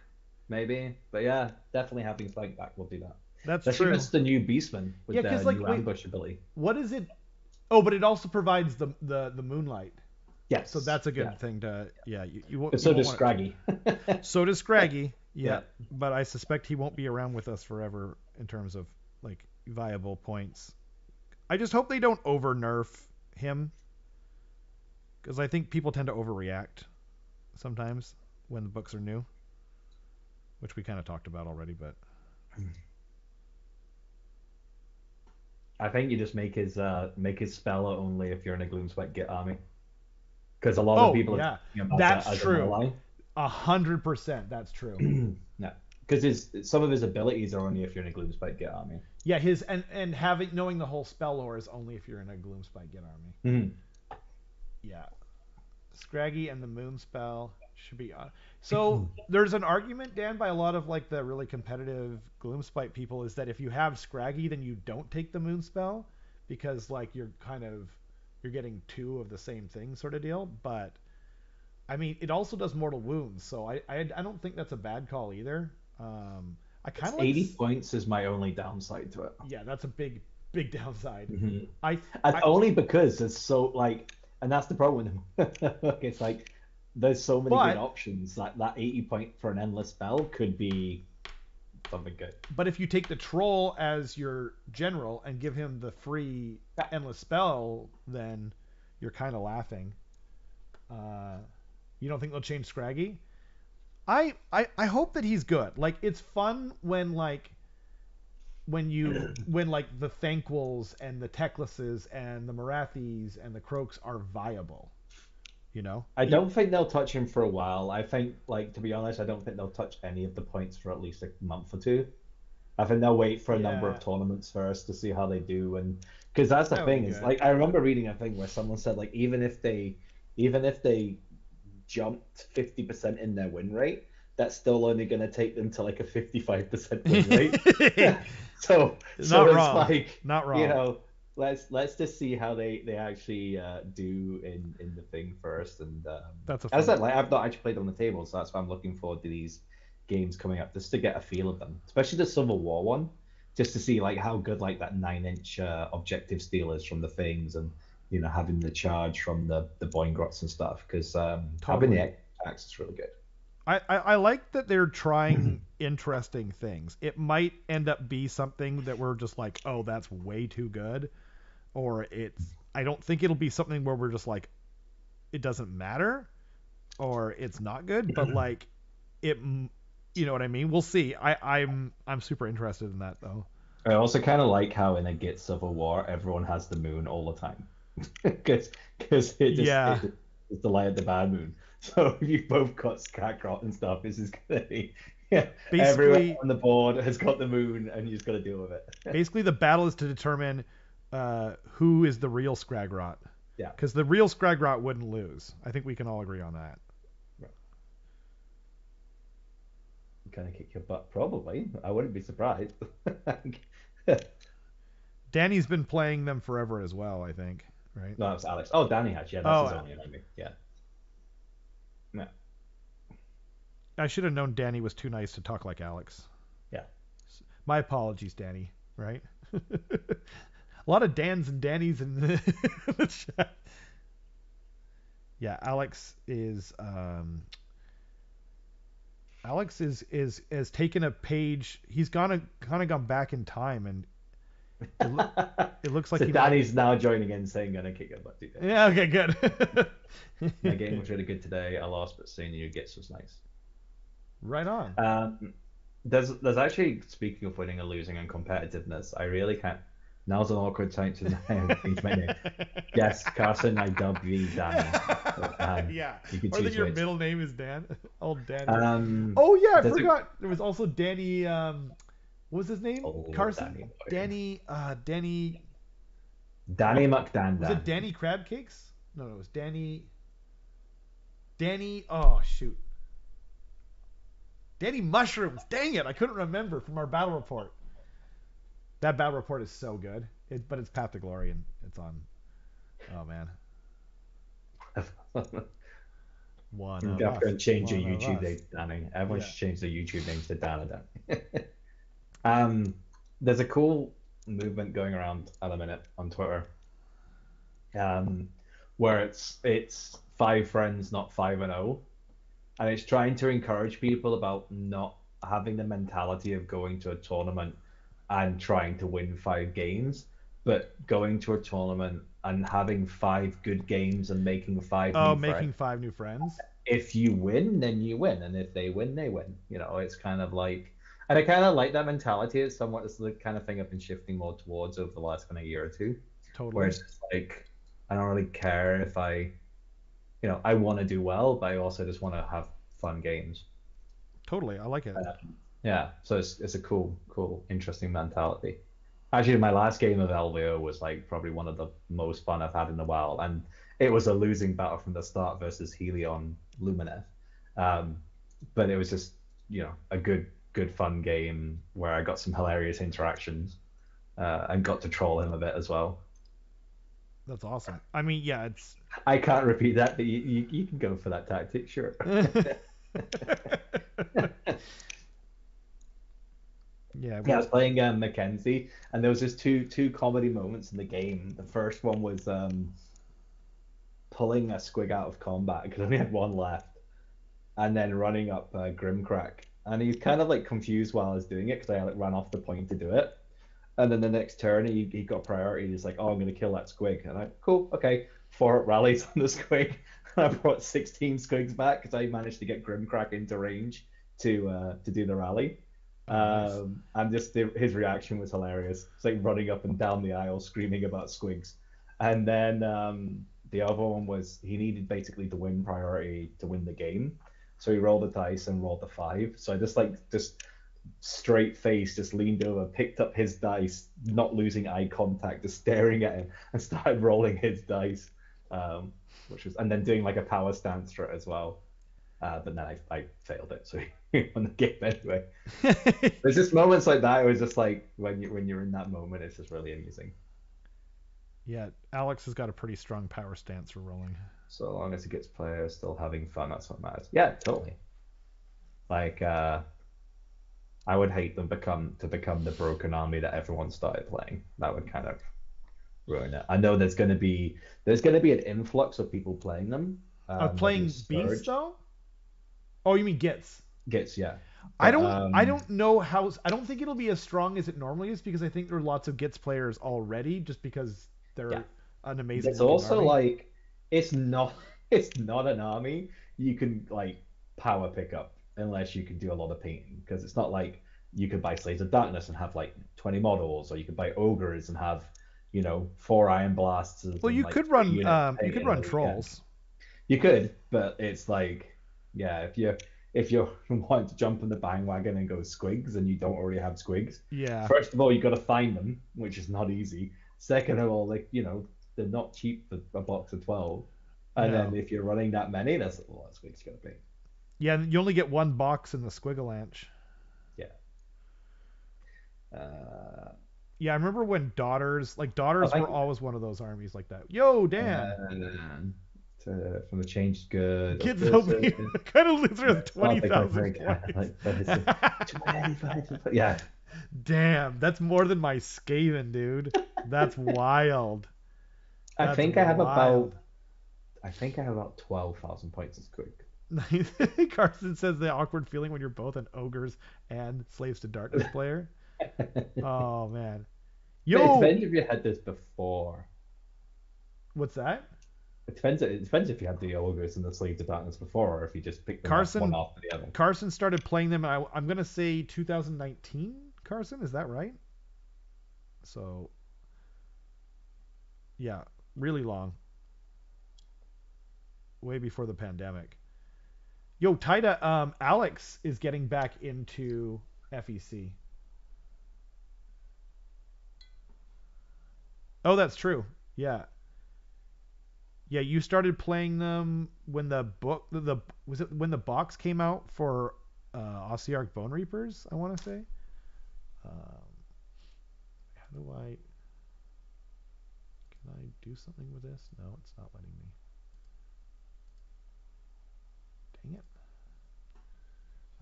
maybe. But yeah, definitely having flank back will do that. that's Especially if true. it's the new Beastman Yeah, with because the like, new wait, ambush ability. what is it? Oh, but it also provides the moonlight, so Yes, that's a yeah. good thing to. Yeah, But you so won't does want it. Scraggy. So does Scraggy. Yeah, Yeah. but I suspect he won't be around with us forever in terms of like viable points. I just hope they don't over nerf him because I think people tend to overreact sometimes when the books are new, which we kind of talked about already. But I think you just make his speller only if you're in a Gloomspite Git army. Because a lot of oh people are yeah, taking him that's as a true. mulline. 100%, that's true. No, because his some of his abilities are only if you're in a Gloomspite Git army. Yeah, his and having knowing the whole spell lore is only if you're in a Gloomspite Git army. Mhm. Yeah, Scraggy and the Moon spell should be on. So there's an argument, Dan, by a lot of like the really competitive Gloomspite people is that if you have Scraggy, then you don't take the Moon spell because like you're getting two of the same thing sort of deal. But I mean, it also does mortal wounds, so I don't think that's a bad call either. I kind It's of like 80 points is my only downside to it. yeah, that's a big downside. Mhm. I And I only because it's so like, and that's the problem with him. It's like there's so many good but options that that 80 point for an endless spell could be something good. But if you take the troll as your general and give him the free Yeah. endless spell, then you're kind of laughing. Uh, you don't think they'll change Scraggy? I hope that he's good. Like it's fun when when like the Thanquils and the Teclises and the Marathis and the Croaks are viable. You know? I don't think they'll touch him for a while. I think, like, to be honest, I don't think they'll touch any of the points for at least a month or two. I think they'll wait for a number of Yeah, tournaments first to see how they do, and because that's the that would be thing is good. like I remember reading a thing where someone said like even if they jumped 50% in their win rate, that's still only going to take them to like a 55% win rate. So Not it's wrong. like, Not you wrong. know, let's just see how they actually do in the thing first. And That's a as I fun. said, like I've not actually played on the table, so that's why I'm looking forward to these games coming up just to get a feel of them, especially the Civil War one, just to see like how good like that 9 inch objective steal is from the things, and you know having the charge from the Boingrots and stuff, because having the Totally. X is really good. I like that they're trying interesting things. It might end up be something that we're just like, oh, that's way too good, or it's. I don't think it'll be something where we're just like, it doesn't matter, or it's not good. But like, it, you know what I mean? We'll see. I'm super interested in that though. I also kind of like how in a Git Civil War everyone has the moon all the time, because Yeah, it's the light of the bad moon. So if you both got Scakrot and stuff, this is gonna be yeah, everyone basically, on the board has got the moon and you just got to deal with it. basically the battle is to determine who is the real Scragrot, Yeah, because the real Scragrot wouldn't lose. I think we can all agree on that. kind of kick your butt probably. I wouldn't be surprised. Danny's been playing them forever as well, I think, right? No, that's Alex. Oh, Danny has. Yeah, that's his Oh, only enemy. Yeah. Yeah. I should have known Danny was too nice to talk like Alex. Yeah. My apologies, Danny. Right? A lot of Dans and Dannies in the chat. Yeah, Alex is taken a page. He's kind of gone back in time, and it look it looks like So he might. Danny's now joining in, saying gonna kick your butt today. Yeah. Okay. Good. My game was really good today. I lost, but seeing you gets was nice. Right on. There's actually, speaking of winning and losing and competitiveness, I really can't. Now's an awkward time to change my name. Yes, Carson, I dubbed you Danny. Yeah. You can Or that choose your which. middle name is Dan. Old Danny. Um, Oh yeah, I there's a forgot. There was also Danny. What was his name? oh Carson. Danny boy. Danny. Danny. Danny Was it McDandan. Danny Crab Cakes? No, it was Danny. Danny. Oh shoot. Danny Mushrooms. Dang it! I couldn't remember from our battle report. That battle report is so good. But it's Path to Glory and it's on. Oh man. One You of have us. to change your One of YouTube us. name, Danny. Everyone Yeah. should change their YouTube names to Dan and Dan. There's a cool movement going around at the minute on Twitter, um, where it's five friends, not 5-0, and it's trying to encourage people about not having the mentality of going to a tournament and trying to win 5 games, but going to a tournament and having 5 good games and making five Oh, new friends. making 5 new friends. If you win, then you win, and if they win, they win. It's kind of like, and I kind of like that mentality. It's somewhat it's the kind of thing I've been shifting more towards over the last kind of year or two, where Totally. it's just like I don't really care if I want to do well, but I also just want to have fun games. Totally. I like it. Yeah, so it's a cool, interesting mentality. Actually, my last game of LVO was like probably one of the most fun I've had in a while, and it was a losing battle from the start versus Helion Lumineth. Um, but it was just a good fun game where I got some hilarious interactions and got to troll him a bit as well. That's awesome. I mean, yeah, it's. I can't repeat that, but you can go for that tactic, sure. Yeah. Yeah, I Well. was playing Mackenzie, and there was just two comedy moments in the game. The first one was pulling a squig out of combat because I only had one left, and then running up Grimcrack, and he's kind of like confused while I was doing it because I like ran off the point to do it, and then the next turn he got priority. He's like, "Oh, I'm gonna kill that squig," and I cool, okay, 4 rallies on the squig, and I brought 16 squigs back because I managed to get Grimcrack into range to do the rally. Oh, nice. And just his reaction was hilarious. It's like running up and down the aisle screaming about squigs. And then the other one was he needed basically to win priority to win the game. So he rolled the dice and rolled the 5. So I just straight face, just leaned over, picked up his dice, not losing eye contact, just staring at him, and started rolling his dice, and then doing like a power stance for it as well. But then I failed it, so he won the game anyway. There's just moments like that. It was just like when you're in that moment, it's just really amusing. Yeah, Alex has got a pretty strong power stance for rolling. So long as it gets players still having fun, that's what matters. Yeah, totally. Like I would hate them become the broken army that everyone started playing. That would kind of ruin it. I know there's gonna be an influx of people playing them. Of Maybe a playing Beast surge. though? Oh, you mean Gits? Gets yeah. I But don't I don't know how I don't think it'll be as strong as it normally is because I think there are lots of Gits players already just because yeah. they're an amazing It's looking also army. like it's not it's not an army you can like power pick up unless you can do a lot of painting because it's not like you could buy Slaves of Darkness and have like 20 models or you could buy ogres and have 4 iron blasts Well, and like 3 units you painted could in a run weekend. trolls. You could, but it's like yeah, if you want to jump on the bandwagon and go squigs and you don't already have squigs, Yeah. first of all you got to find them, which is not easy. Second of all, like they're not cheap for a box of 12. And then No. if you're running that many, that's a lot of squigs you got to pay. Yeah, you only get one box in the Squigalanche. Yeah. Uh, Yeah, I remember when oh, daughters thank were you. always one of those armies like that. Yo, Dan. And from the changed good of Kids help this. me. Kind of loser has It's not like I'm 20,000 very kind of points. like, but it's 25. Yeah. Damn, that's more than my Skaven, dude. That's wild. I That's think I have about wild. I think I have about 12,000 points of squig. Carson says the awkward feeling when you're both an ogres and slaves to darkness player. Oh man. It Yo, depends if you had this before. what's that? It depends if you had the ogres and the slave to darkness before, or if you just picked them up one Carson after the other. Carson started playing them. I'm gonna say 2019. Carson, is that right? So yeah, really long, way before the pandemic. Yo, Taida, Alex is getting back into FEC. Oh, that's true. Yeah, yeah. You started playing them when the was it when the box came out for Ossiarch Bone Reapers? I want to say. Um, how do I? Can I do something with this? No, it's not letting me. Dang it.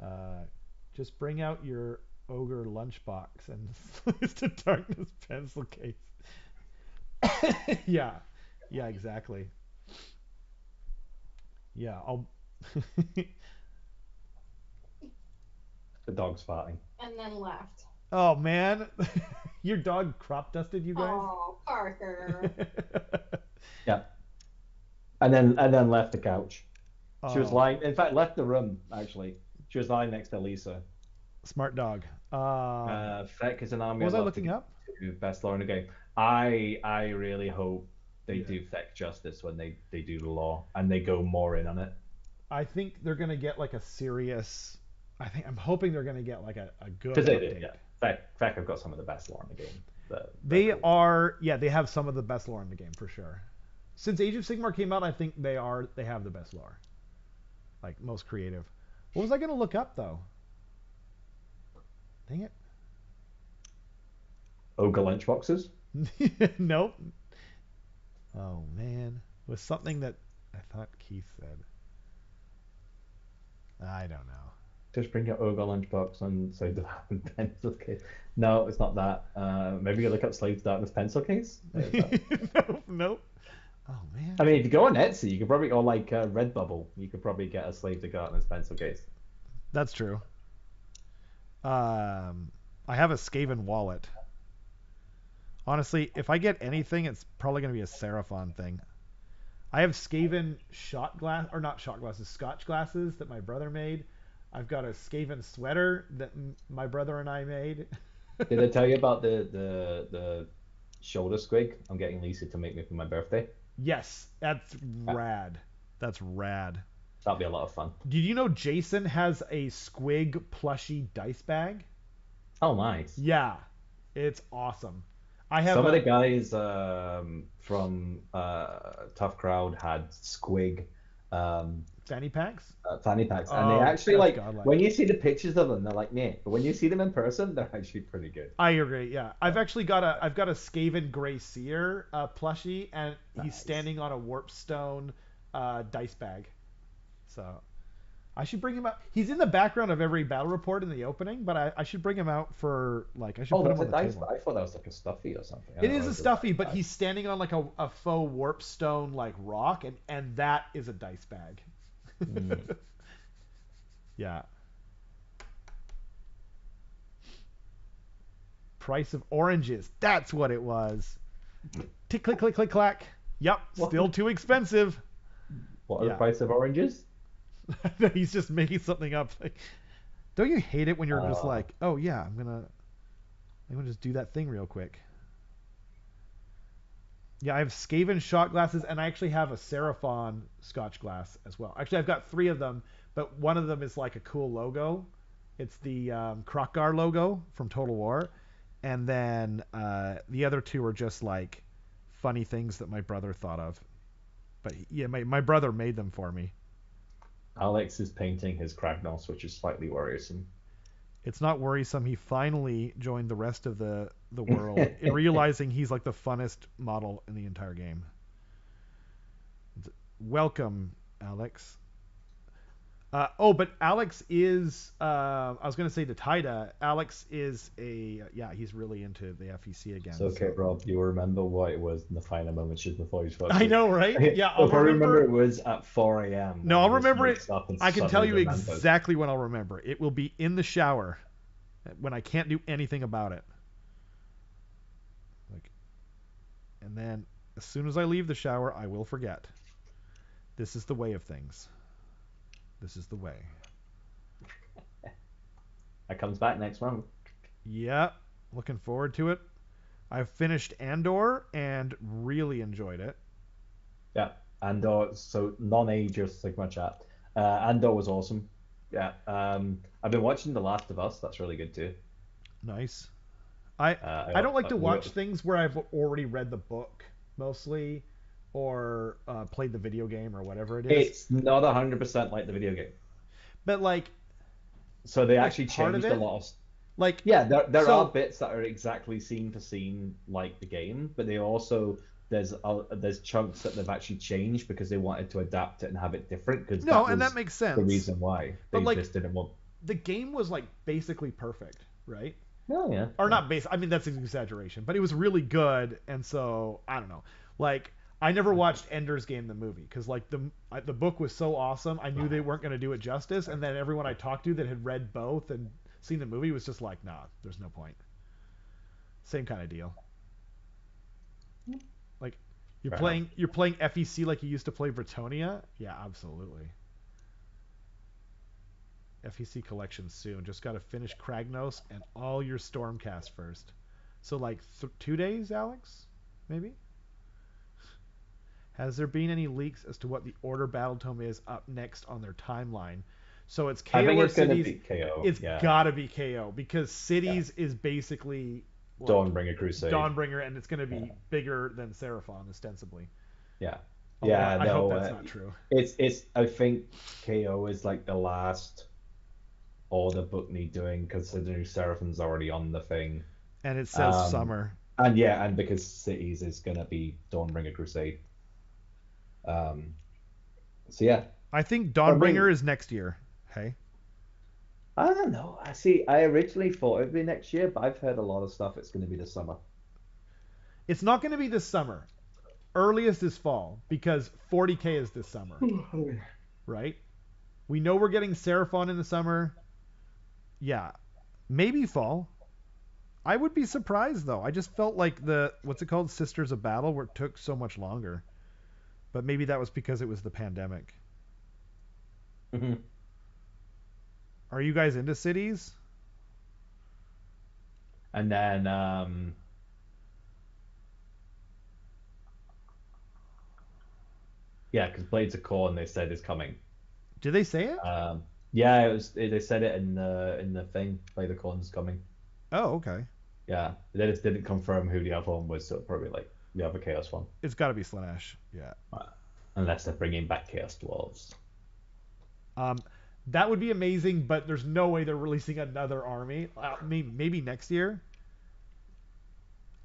Uh, just bring out your ogre lunchbox and slice to darkness pencil case. Yeah, yeah, exactly. Yeah, I'll. The dog's farting. And then left. Oh man, your dog crop dusted you guys. Oh, Parker. Yeah, and then left the couch. She was Oh, lying. In fact, left the room actually. She was lying next to Lisa. smart dog. Feck is an army What was I'd I love to looking get up? to best lore in the game. I really hope they Yeah. do Feck justice when they do the law and they go more in on it. I think they're gonna get like a serious. I'm hoping they're gonna get like a good Because they do, update. yeah. Feck have got some of the best lore in the game. They're They cool. are, yeah, they have some of the best lore in the game for sure. Since Age of Sigmar came out, I think they have the best lore, like most creative. What was I gonna look up though? Dang Ogre lunchboxes. it. Nope. Oh man, it was something that I thought Keith said. I don't know. Just bring your ogre lunchbox and say the pencil case. No, it's not that. Maybe you look up Slave to Darkness pencil case. Nope, nope. Oh I man. mean, if you go on Etsy, you could probably, or like Redbubble, you could probably get a Slave to Darkness pencil case. That's true. I have a Skaven wallet. Honestly, if I get anything, it's probably gonna be a Seraphon thing. I have Skaven shot glass or not shot glasses, Scotch glasses that my brother made. I've got a Skaven sweater that my brother and I made. Did I tell you about the shoulder squig I'm getting Lisa to make me for my birthday? Yes, that's Uh, rad. That's rad. That'll be a lot of fun. Did you know Jason has a Squig plushie dice bag? Oh, nice. Yeah, it's awesome. I have Some of the a guys from Tough Crowd had squig um, fanny packs. fanny packs, and they Oh, actually that's like godlike. when you see the pictures of them, they're like meh, but when you see them in person, they're actually pretty good. I agree. Yeah, I've got a Skaven Grey Seer plushie, and he's Nice. standing on a Warpstone dice bag. So I should bring him out. He's in the background of every battle report in the opening, but I should bring him out for like I should Oh, put him that's on a the dice. table. I thought that was like a stuffy or something. I It didn't is a realize it was stuffy, but dice. he's standing on like a faux Warpstone like rock, and that is a dice bag. Mm. Yeah. Price of oranges. That's what it was. Tick click click click clack. Yep, What? still too expensive. What are the Yeah. price of oranges? He's just making something up. Like, don't you hate it when you're just Uh, like, oh yeah, I'm gonna just do that thing real quick. Yeah, I have Skaven shot glasses, and I actually have a Seraphon Scotch glass as well. Actually, I've got three of them, but one of them is like a cool logo. It's the Krokgar logo from Total War, and then the other two are just like funny things that my brother thought of. But yeah, my brother made them for me. Alex is painting his Kragnos, which is slightly worrisome. It's not worrisome. He finally joined the rest of the world, in realizing he's like the funnest model in the entire game. Welcome, Alex. But Alex is. I was gonna say to Taida. Alex is a. Yeah, he's really into the FEC again. So, okay, Rob, you remember what it was in the final moments just before you spoke I to know, right? me? Yeah, Well, I'll if I remember, remember. it was at 4 a.m. No, when I'll he just remember it. wakes up and I can tell suddenly you remembers. exactly when I'll remember. It will be in the shower when I can't do anything about it. Like, and then as soon as I leave the shower, I will forget. This is the way of things. This is the way. That comes back next month. Yeah, looking forward to it. I've finished Andor and really enjoyed it. Yeah, Andor. So non-ager Sigma chat. Andor was awesome. Yeah. I've been watching The Last of Us. That's really good too. Nice. I I don't like to watch things where I've already read the book mostly, or played the video game or whatever it is. It's not 100% like the video game. But like So they like actually part of changed a it, lot of. like Yeah, there so are bits that are exactly scene for scene like the game, but they also there's chunks that they've actually changed because they wanted to adapt it and have it different because no, that and that was makes the sense. reason why But they like just didn't want. the game was like basically perfect, right? Oh yeah. Or not base. I mean that's an exaggeration, but it was really good, and so I don't know. Like I never watched Ender's Game the movie because like the book was so awesome. I knew they weren't going to do it justice, and then everyone I talked to that had read both and seen the movie was just like, nah, there's no point. Same kind of deal. Like Fair enough. you're playing FEC like you used to play Bretonia. Yeah, absolutely. FEC collection soon. Just got to finish Kragnos and all your Stormcast first. So like 2 days, Alex? Maybe? Has there been any leaks as to what the Order Battle Tome is up next on their timeline? So it's KO I think or it's going to Cities. be KO. It's Yeah. gotta be KO because Cities is basically like Dawnbringer Crusade. Dawnbringer, and it's gonna be bigger than Seraphon ostensibly. Yeah. Although Yeah. I No. hope that's not true. It's. I think KO is like the last order book need doing considering Seraphim's already on the thing. And it says summer. And yeah, and because Cities is gonna be Dawnbringer Crusade. So yeah. I think Dawnbringer is next year. Hey. I don't know. I see. I originally thought it'd be next year, but I've heard a lot of stuff. It's going to be this summer. It's not going to be this summer. Earliest is fall because 40K is this summer, right? We know we're getting Seraphon in the summer. Yeah, maybe fall. I would be surprised though. I just felt like the what's it called, Sisters of Battle, where it took so much longer. But maybe that was because it was the pandemic. Mm-hmm. Are you guys into Cities? And then yeah, because Blades of Corn they said is coming. Did they say it? Yeah, it was. They said it in the thing. Blades of Corn's coming. Oh, okay. Yeah, they just didn't confirm who the other one was, so probably like the other Chaos one. It's got to be Slanesh. Yeah. Unless they're bringing back Chaos Dwarves. That would be amazing, but there's no way they're releasing another army. Maybe next year.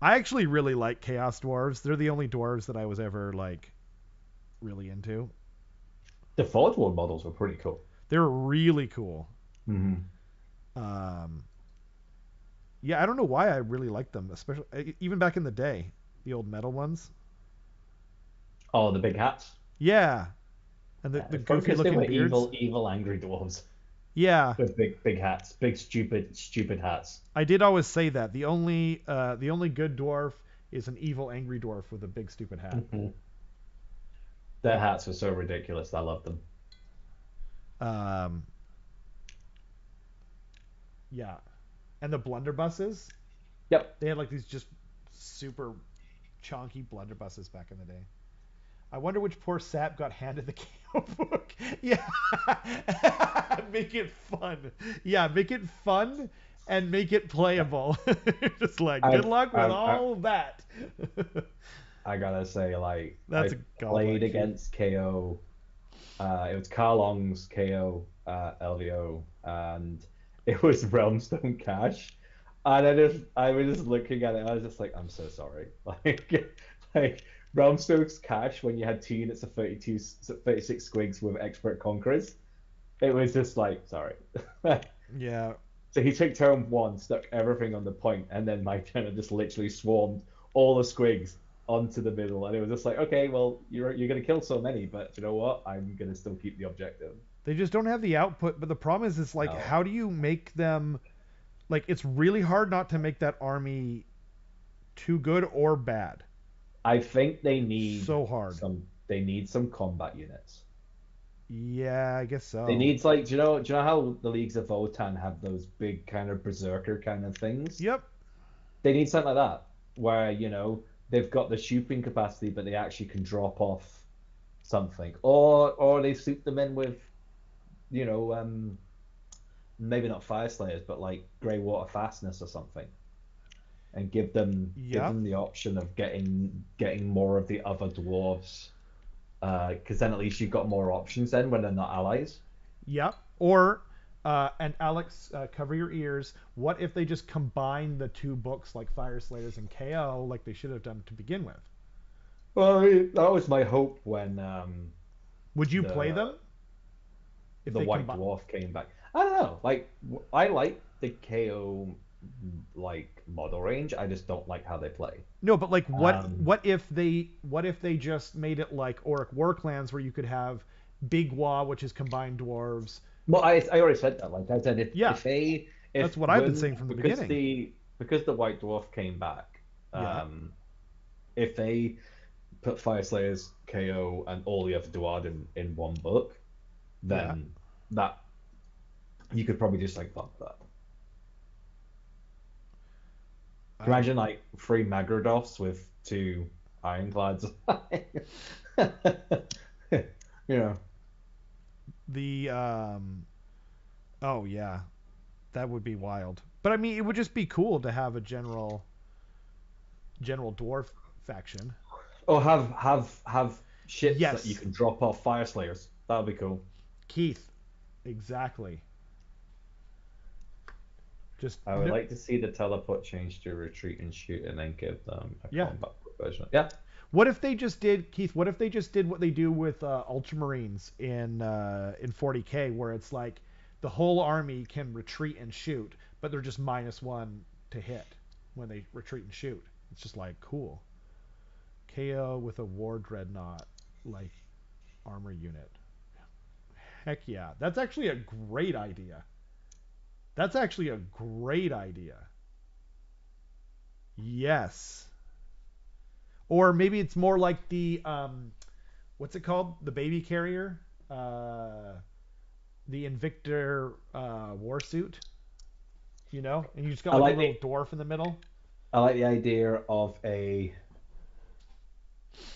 I actually really like Chaos Dwarves. They're the only dwarves that I was ever like really into. The Forge World models were pretty cool. They're really cool. Mm-hmm. Yeah, I don't know why I really liked them, especially even back in the day, the old metal ones. Oh, the big hats. Yeah, and the goofy looking beards. Evil angry dwarves. Yeah. With big hats, big stupid hats. I did always say that the only good dwarf is an evil angry dwarf with a big stupid hat. Mm-hmm. Their hats were so ridiculous. I loved them. Yeah, and the blunderbusses. Yep. They had like these just super chonky blunderbusses back in the day. I wonder which poor sap got handed the KO book. Yeah. Make it fun. Yeah, make it fun and make it playable. Just like, good luck with all that. I gotta say, like, That's I played against KO. It was Carlong's KO LVO, and it was Realmstone Cash. And I was just looking at it, I was just like, I'm so sorry. Like Realmstone's Cash, when you had two units of 36 squigs with Expert Conquerors, It was just like, sorry. Yeah. So he took turn one, stuck everything on the point, and then my turn just literally swarmed all the squigs onto the middle, and it was just like, okay, well, you're gonna kill so many, but you know what? I'm gonna still keep the objective. They just don't have the output, but the problem is like, No, how do you make them, like, it's really hard not to make that army too good or bad. I think they need So hard. some combat units. Yeah, I guess They so. need like, do you know how the Leagues of Votan have those big kind of berserker kind of things? Yep. They need something like that, where they've got the shooting capacity, but they actually can drop off something, or they suit them in with you know maybe not fire slayers, but like grey water fastness or something, and give them Yep. the option of getting more of the other dwarves, because then at least you've got more options then when they're not allies. Yep. Or, and Alex, cover your ears. What if they just combine the two books, like Fire Slayers and KO, like they should have done to begin with? Well, I mean, that was my hope when Would you play the them if the they White combine? Dwarf came back. I don't know. Like I like the KO like model range. I just don't like how they play. No, but like, what Um, what if they just made it like Auric Warclans, where you could have Big Wa, which is combined dwarves. well, I already said that. Like I said, Yeah, if that's what I've been when saying from the because beginning. the White Dwarf came back, Yeah, if they put Fire Slayers, KO, and all the other Duard in one book, yeah. then that you could probably just like bump that. I Imagine like three Magrodovs with two Ironclads. Yeah. the oh yeah, that would be wild. But I mean, it would just be cool to have a general dwarf faction. Or have ships that you Yes, can drop off Fire Slayers. That would be cool. Keith, exactly. Just I would no, like to see the teleport change to retreat and shoot, and then give them a yeah. combat version. Yeah, What if they just did, Keith? What if they just did what they do with Ultramarines in 40K, where it's like the whole army can retreat and shoot, but they're just -1 to hit when they retreat and shoot. It's just like cool. KO with a War Dreadnought like armor unit. Heck yeah, that's actually a great idea. That's actually a great idea. Yes. Or maybe it's more like the what's it called? The baby carrier, the Invictor warsuit. And you just got I like a like the little dwarf in the middle. I like the idea of a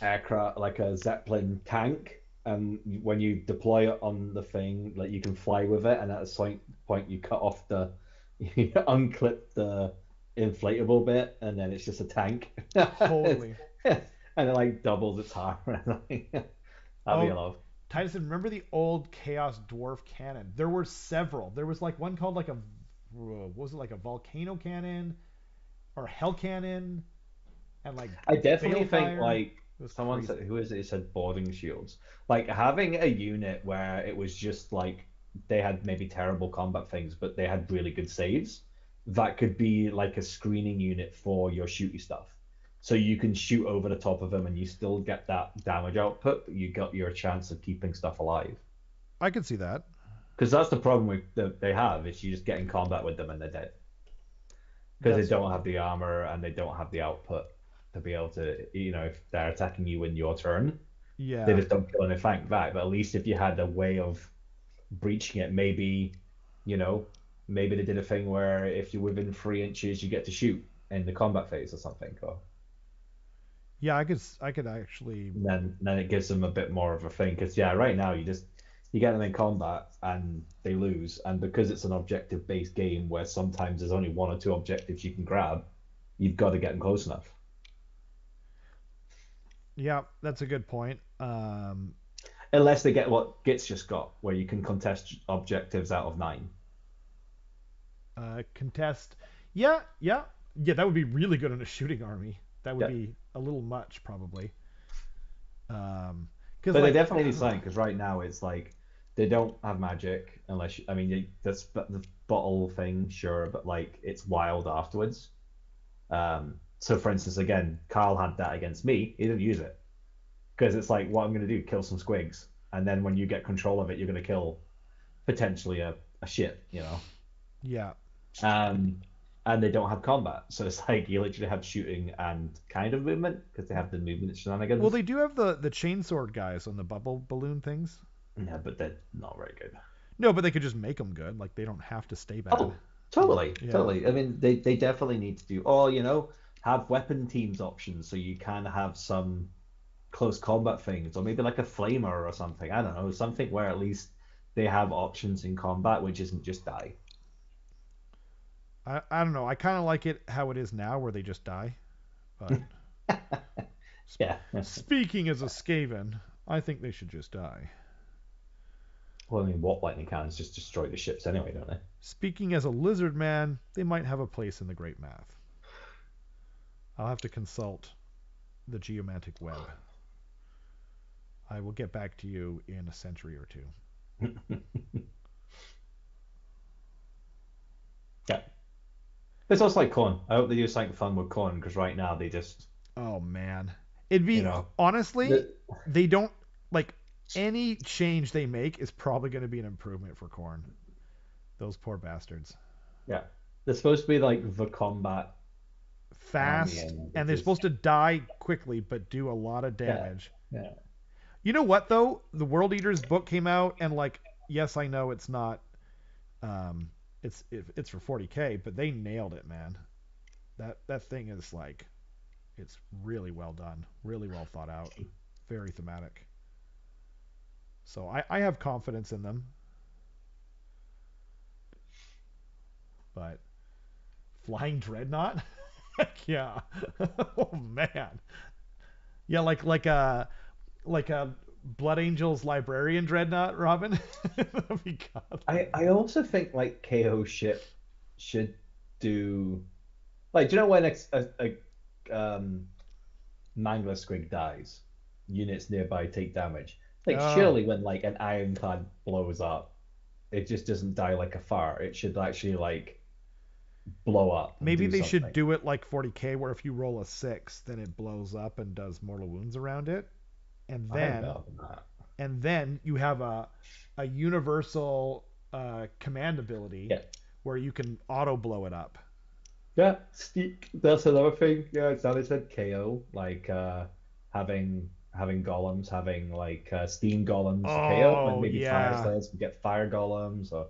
aircraft like a Zeppelin tank, and when you deploy it on the thing, like you can fly with it, and at a certain point you cut off you unclip the inflatable bit, and then it's just a tank. Totally. And it like doubles its armor. That'd be a Oh, lot. Titus, remember the old Chaos Dwarf cannon? There were several. There was like one called like a, what was it, like a volcano cannon or a hell cannon and like I definitely think balefire. like It was someone said, crazy. who is it? It said boarding shields. Like having a unit where it was just like they had maybe terrible combat things, but they had really good saves. That could be like a screening unit for your shooty stuff. So you can shoot over the top of them and you still get that damage output, but you got your chance of keeping stuff alive. I could see that. Because that's the problem that they have is you just get in combat with them and they're dead because they That's don't have the armor and they don't have the output to be able to, if they're attacking you in your turn, they yeah. just don't kill any fight back. But at least if you had a way of breaching it, you know, maybe they did a thing where if you're within 3 inches, you get to shoot in the combat phase or something, or Yeah, I could actually. then it gives them a bit more of a thing. Because yeah, right now you get them in combat and they lose, and because it's an objective based game where sometimes there's only one or two objectives you can grab, you've got to get them close enough. Yeah, that's a good point. Unless they get what Git's just got, where you can contest objectives out of 9. Contest. Yeah, yeah, yeah. That would be really good in a shooting army. That would Yeah. be a little much probably. Because But they like, definitely need something, because right now it's like They don't have magic unless I mean the bottle thing, sure, but like it's wild afterwards. So for instance, again, Carl had that against me. He didn't use it because it's like, what I'm going to do, kill some squigs, and then when you get control of it, you're going to kill potentially a ship, you know. Yeah. Um, and they don't have combat, so it's like you literally have shooting and kind of movement because they have the movement Well, shenanigans. they do have the chainsword guys on the bubble balloon things. Yeah, but they're not very good. No, but they could just make them good. Like they don't have to stay bad. Oh, totally, Yeah. totally. I mean, they definitely need to do, or have weapon teams options so you can have some close combat things, or maybe like a flamer or something. I don't know, something where at least they have options in combat, which isn't just die. I don't know. I kind of like it how it is now, where they just die. But Yeah. speaking as a Skaven, I think they should just die. Well, I mean, what lightning cannons just destroy the ships anyway, don't they? Speaking as a lizard man, they might have a place in the Great Math. I'll have to consult the geomantic web. I will get back to you in a century or two. Yeah. It's also like Corn. I hope they do something fun with Corn because right now they just, Oh man, it'd you be know, honestly, the, they don't like any change they make is probably going to be an improvement for Corn. Those poor bastards. yeah, they're supposed to be like the combat army, Fast, and and it they're just, supposed to die quickly but do a lot of yeah, damage. yeah. You know what though? The World Eaters book came out, and like, yes, I know it's not, um, it's for 40K, but they nailed it, man. That thing is like, it's really well done, really well thought out, very thematic. So I have confidence in them, but flying dreadnought, heck yeah, oh man, yeah, like a Blood Angels librarian dreadnought, Robin. That'd be godly. I also think like KO ship should do like, do you know when a Mangler Squig dies, units nearby take damage. Like Oh, surely when like an ironclad blows up, it just doesn't die like a fire. It should actually like blow up and maybe do they should something. do it like 40K, where if you roll a 6, then it blows up and does mortal wounds around it, and I think then better than that. you have a universal command ability Yeah. where you can auto blow it up. Yeah, Steak. That's another thing. Yeah, Sally said KO, like having golems, having like steam golems KO, and Oh maybe fire yeah. slayers can get fire golems, or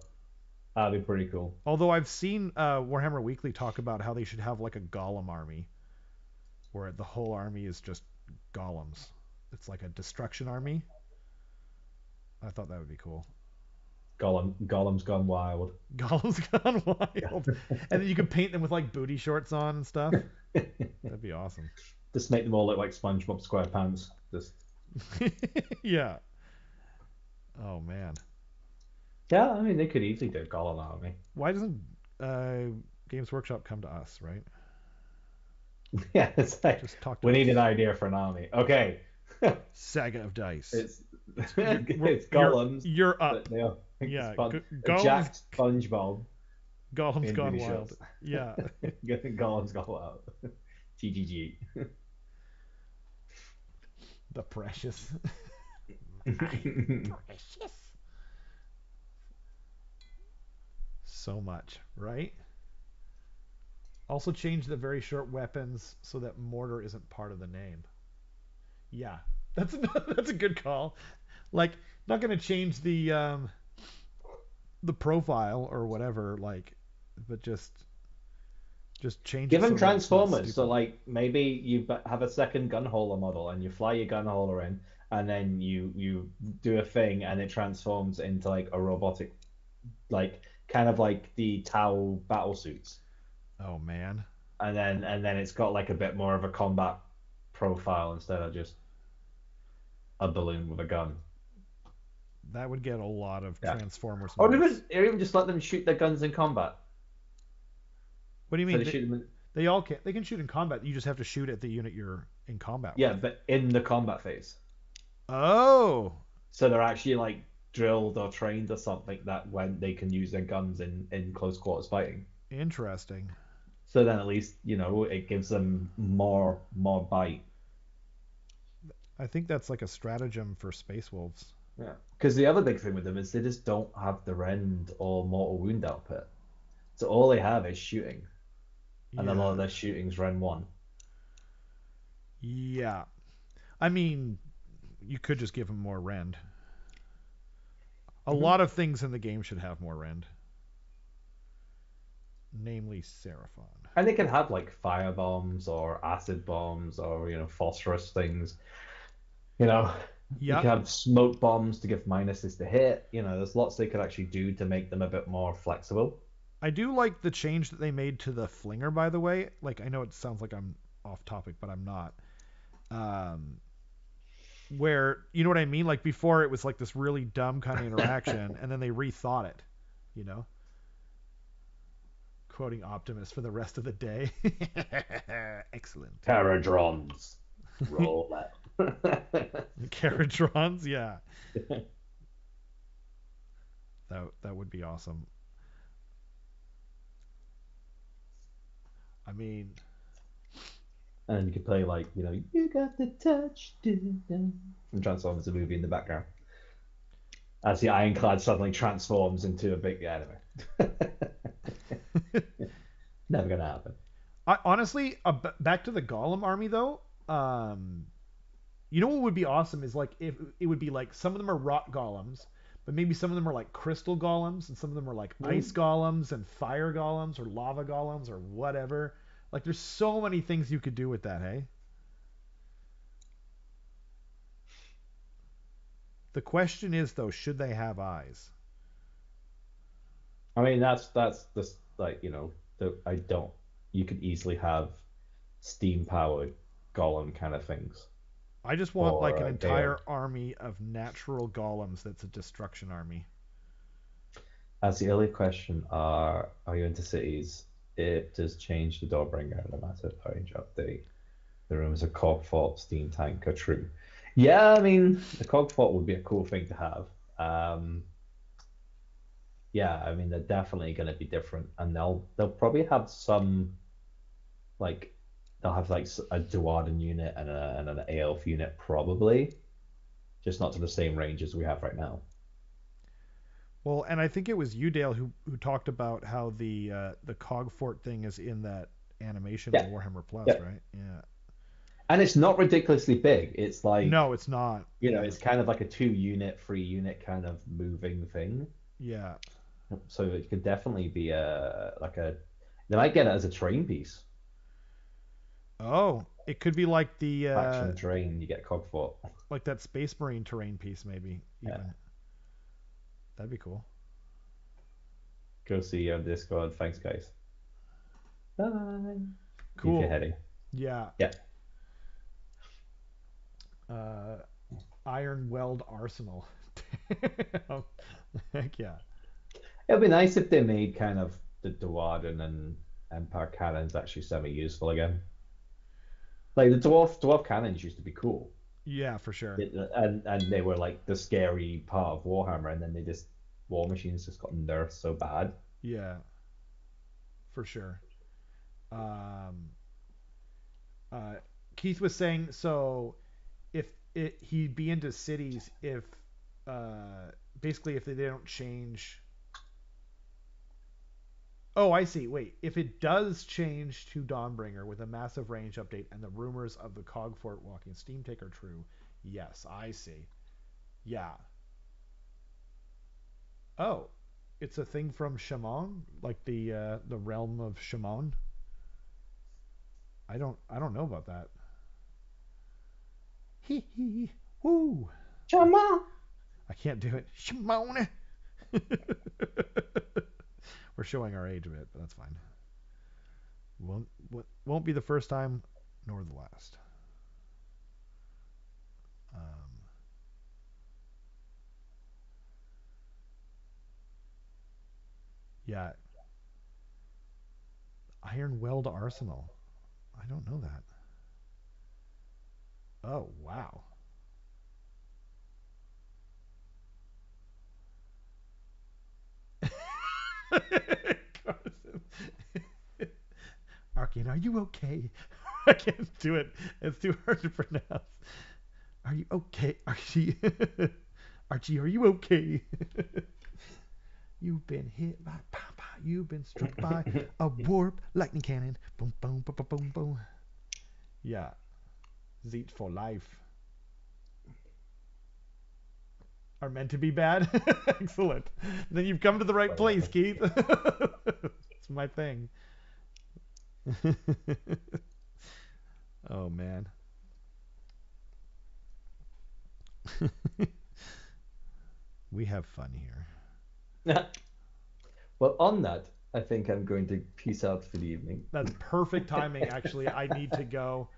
that'd be pretty cool. Although I've seen Warhammer Weekly talk about how they should have like a golem army, where the whole army is just golems. It's like a destruction army. I thought that would be cool. Golem's gone wild. Golems gone wild, and then you could paint them with like booty shorts on and stuff. That'd be awesome. Just make them all look like SpongeBob SquarePants. Just Yeah. Oh man. yeah, I mean they could easily do Golem army. Why doesn't uh, Games Workshop come to us, right? Yeah, it's like Just talk to we need an us. idea for an army. Okay, Saga of Dice. it's We're, it's golems, you're but up. they are Yeah. a Golems jacked SpongeBob Golem's in gone booty wild. shorts. Yeah. Golem's gone wild. GGG. The precious. My precious. So much, right? Also change the very short weapons so that mortar isn't part of the name. Yeah, that's that's a good call. Like, not gonna change the profile or whatever, like, but just change Give it them so that it's not transformers. So stupid. like maybe you have a second gunholder model and you fly your gunholder in, and then you do a thing and it transforms into like a robotic, like kind of like the Tau battle suits, Oh man, and then it's got like a bit more of a combat profile instead of just a balloon with a gun. that would get a lot of Yeah. Transformers Or mods. even just let them shoot their guns in combat. What do you So mean? they shoot them in, They all can. They can shoot in combat. You just have to shoot at the unit you're in combat yeah, with. but in the combat phase. Oh, So they're actually like drilled or trained or something that when they can use their guns in close quarters fighting. Interesting. So then at least, it gives them more bite. I think that's like a stratagem for Space Wolves. Yeah. Because the other big thing with them is they just don't have the rend or mortal wound output. So all they have is shooting. And a lot Yeah. of their shooting's rend one. Yeah. I mean, you could just give them more rend. A Hmm. lot of things in the game should have more rend, namely Seraphon. And they can have like fire bombs or acid bombs or, phosphorus things. You know, you Yeah, can have smoke bombs to give minuses to hit. There's lots they could actually do to make them a bit more flexible. I do like the change that they made to the flinger. By the way, like I know it sounds like I'm off topic, but I'm not. Um, where you know what I mean? Like before, it was like this really dumb kind of interaction, and then they rethought it. You know, quoting Optimus for the rest of the day. Excellent. Paradrons, roll out. Caradrons, yeah, that would be awesome. I mean, And you could play like, you got the touch, from Transformers the movie in the background. As the Ironclad suddenly transforms into a big anime. Never gonna happen. honestly, back to the Golem army though. You know what would be awesome is like if it would be like some of them are rock golems, but maybe some of them are like crystal golems, and some of them are like ice Mm. golems and fire golems or lava golems or whatever. Like there's so many things you could do with that, hey? The question is though, should they have eyes? I mean, that's just like, I don't. You could easily have steam powered golem kind of things, I just want like or an Gale. entire army of natural golems that's a destruction army. As the earlier question, are you into cities? It does change the Doorbringer and a massive range update. The rumors of Cogfort Steam Tank are true. Yeah, I mean, the Cogfort would be a cool thing to have. Um, yeah, I mean, they're definitely going to be different, and they'll probably have some like they'll have like a Duarden unit and an Aelf unit probably, just not to the same range as we have right now. Well, and I think it was Udale who talked about how the cog fort thing is in that animation in Yeah, Warhammer Plus, yeah, right? Yeah. and it's not ridiculously big. It's like No, it's not. Yeah. it's kind of like a 2 unit, 3 unit kind of moving thing. Yeah. So it could definitely be they might get it as a train piece. Oh, it could be Faction train, you get Cogfort. like that Space Marine terrain piece, maybe Yeah. even. That'd be cool. Go see you on Discord. Thanks, guys. Bye. If you're Cool. heading. Yeah. Yeah. Uh, Iron Weld Arsenal. Oh, heck yeah. It'd be nice if they made kind of the Duarden and Empire cannons actually semi-useful again. Like the dwarf cannons used to be cool, Yeah, for sure. and they were like the scary part of Warhammer, and then War Machines just got nerfed so bad. Yeah, for sure. Um, uh, Keith was saying so if he'd be into cities if uh, basically if they don't change. Oh, I see. Wait, if it does change to Dawnbringer with a massive range update and the rumors of the Cogfort walking Steam Take are true, yes, I see. Yeah. Oh, it's a thing from Shaman, like the realm of Shaman. I don't know about that. Hee hee woo. Chama. I can't do it. Shaman. We're showing our age a bit, but that's fine. Won't be the first time, nor the last. Um, yeah, Iron Weld Arsenal. I don't know that. Oh wow. Carson. Arkin, are you okay? I can't do it. It's too hard to pronounce. Are you okay, Archie? Archie, are you okay? You've been hit by Papa. You've been struck by a warp lightning cannon. Boom, boom, boom, boom, boom, boom. Yeah. Zeet for life. Are meant to be bad? Excellent. Then you've come to the right place, Keith. It's my thing. Oh, man. We have fun here. Well, on that, I think I'm going to peace out for the evening. That's perfect timing, actually. I need to go.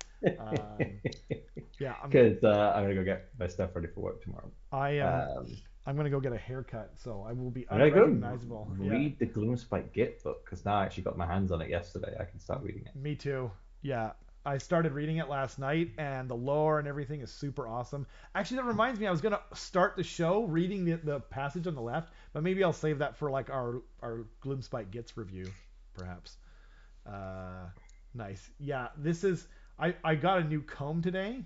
Yeah, Because I'm gonna go get my stuff ready for work tomorrow. I am. I'm gonna go get a haircut, so I will be I'm gonna go unrecognizable. read the Gloomspite Git book because now I actually got my hands on it yesterday. I can start reading it. Me too. Yeah. I started reading it last night, and the lore and everything is super awesome. Actually, that reminds me, I was gonna start the show reading the passage on the left, but maybe I'll save that for like our Gloomspite Gits review, perhaps. Nice. Yeah, this is. I got a new comb today,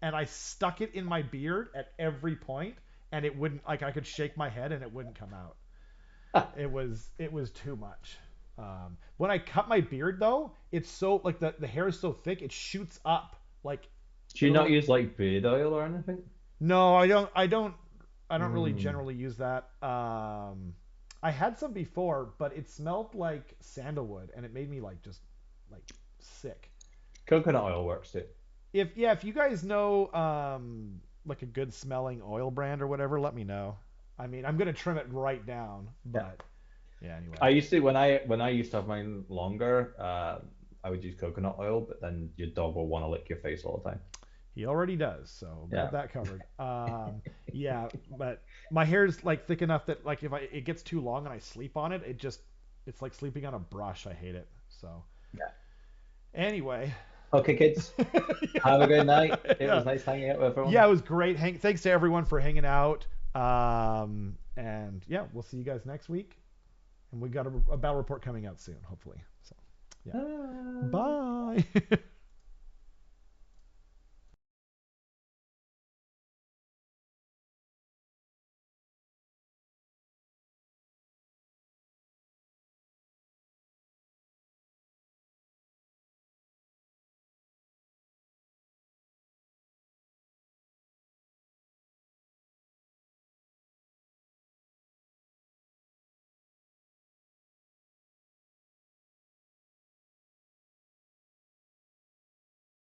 and I stuck it in my beard at every point, and it wouldn't. Like I could shake my head, and it wouldn't come out. It was too much. When I cut my beard though, it's so like the hair is so thick it shoots up like. Do you not use like beard oil or anything? No, I don't really generally use that. I had some before, but it smelled like sandalwood and it made me like just like sick. Coconut oil works too. If you guys know like a good smelling oil brand or whatever, let me know. I mean, I'm gonna trim it right down, but. Yeah, anyway. I used to when I used to have mine longer, I would use coconut oil, but then your dog will want to lick your face all the time. He already does, so Yeah. got that covered. Yeah, but my hair's like thick enough that like if it gets too long and I sleep on it, it's like sleeping on a brush. I hate it. So Yeah. anyway. Okay, kids. Have a good night. It Yeah. was nice hanging out with everyone. Yeah, it was great. Thanks to everyone for hanging out. And yeah, we'll see you guys next week. And we got a battle report coming out soon, hopefully. So, yeah. Bye.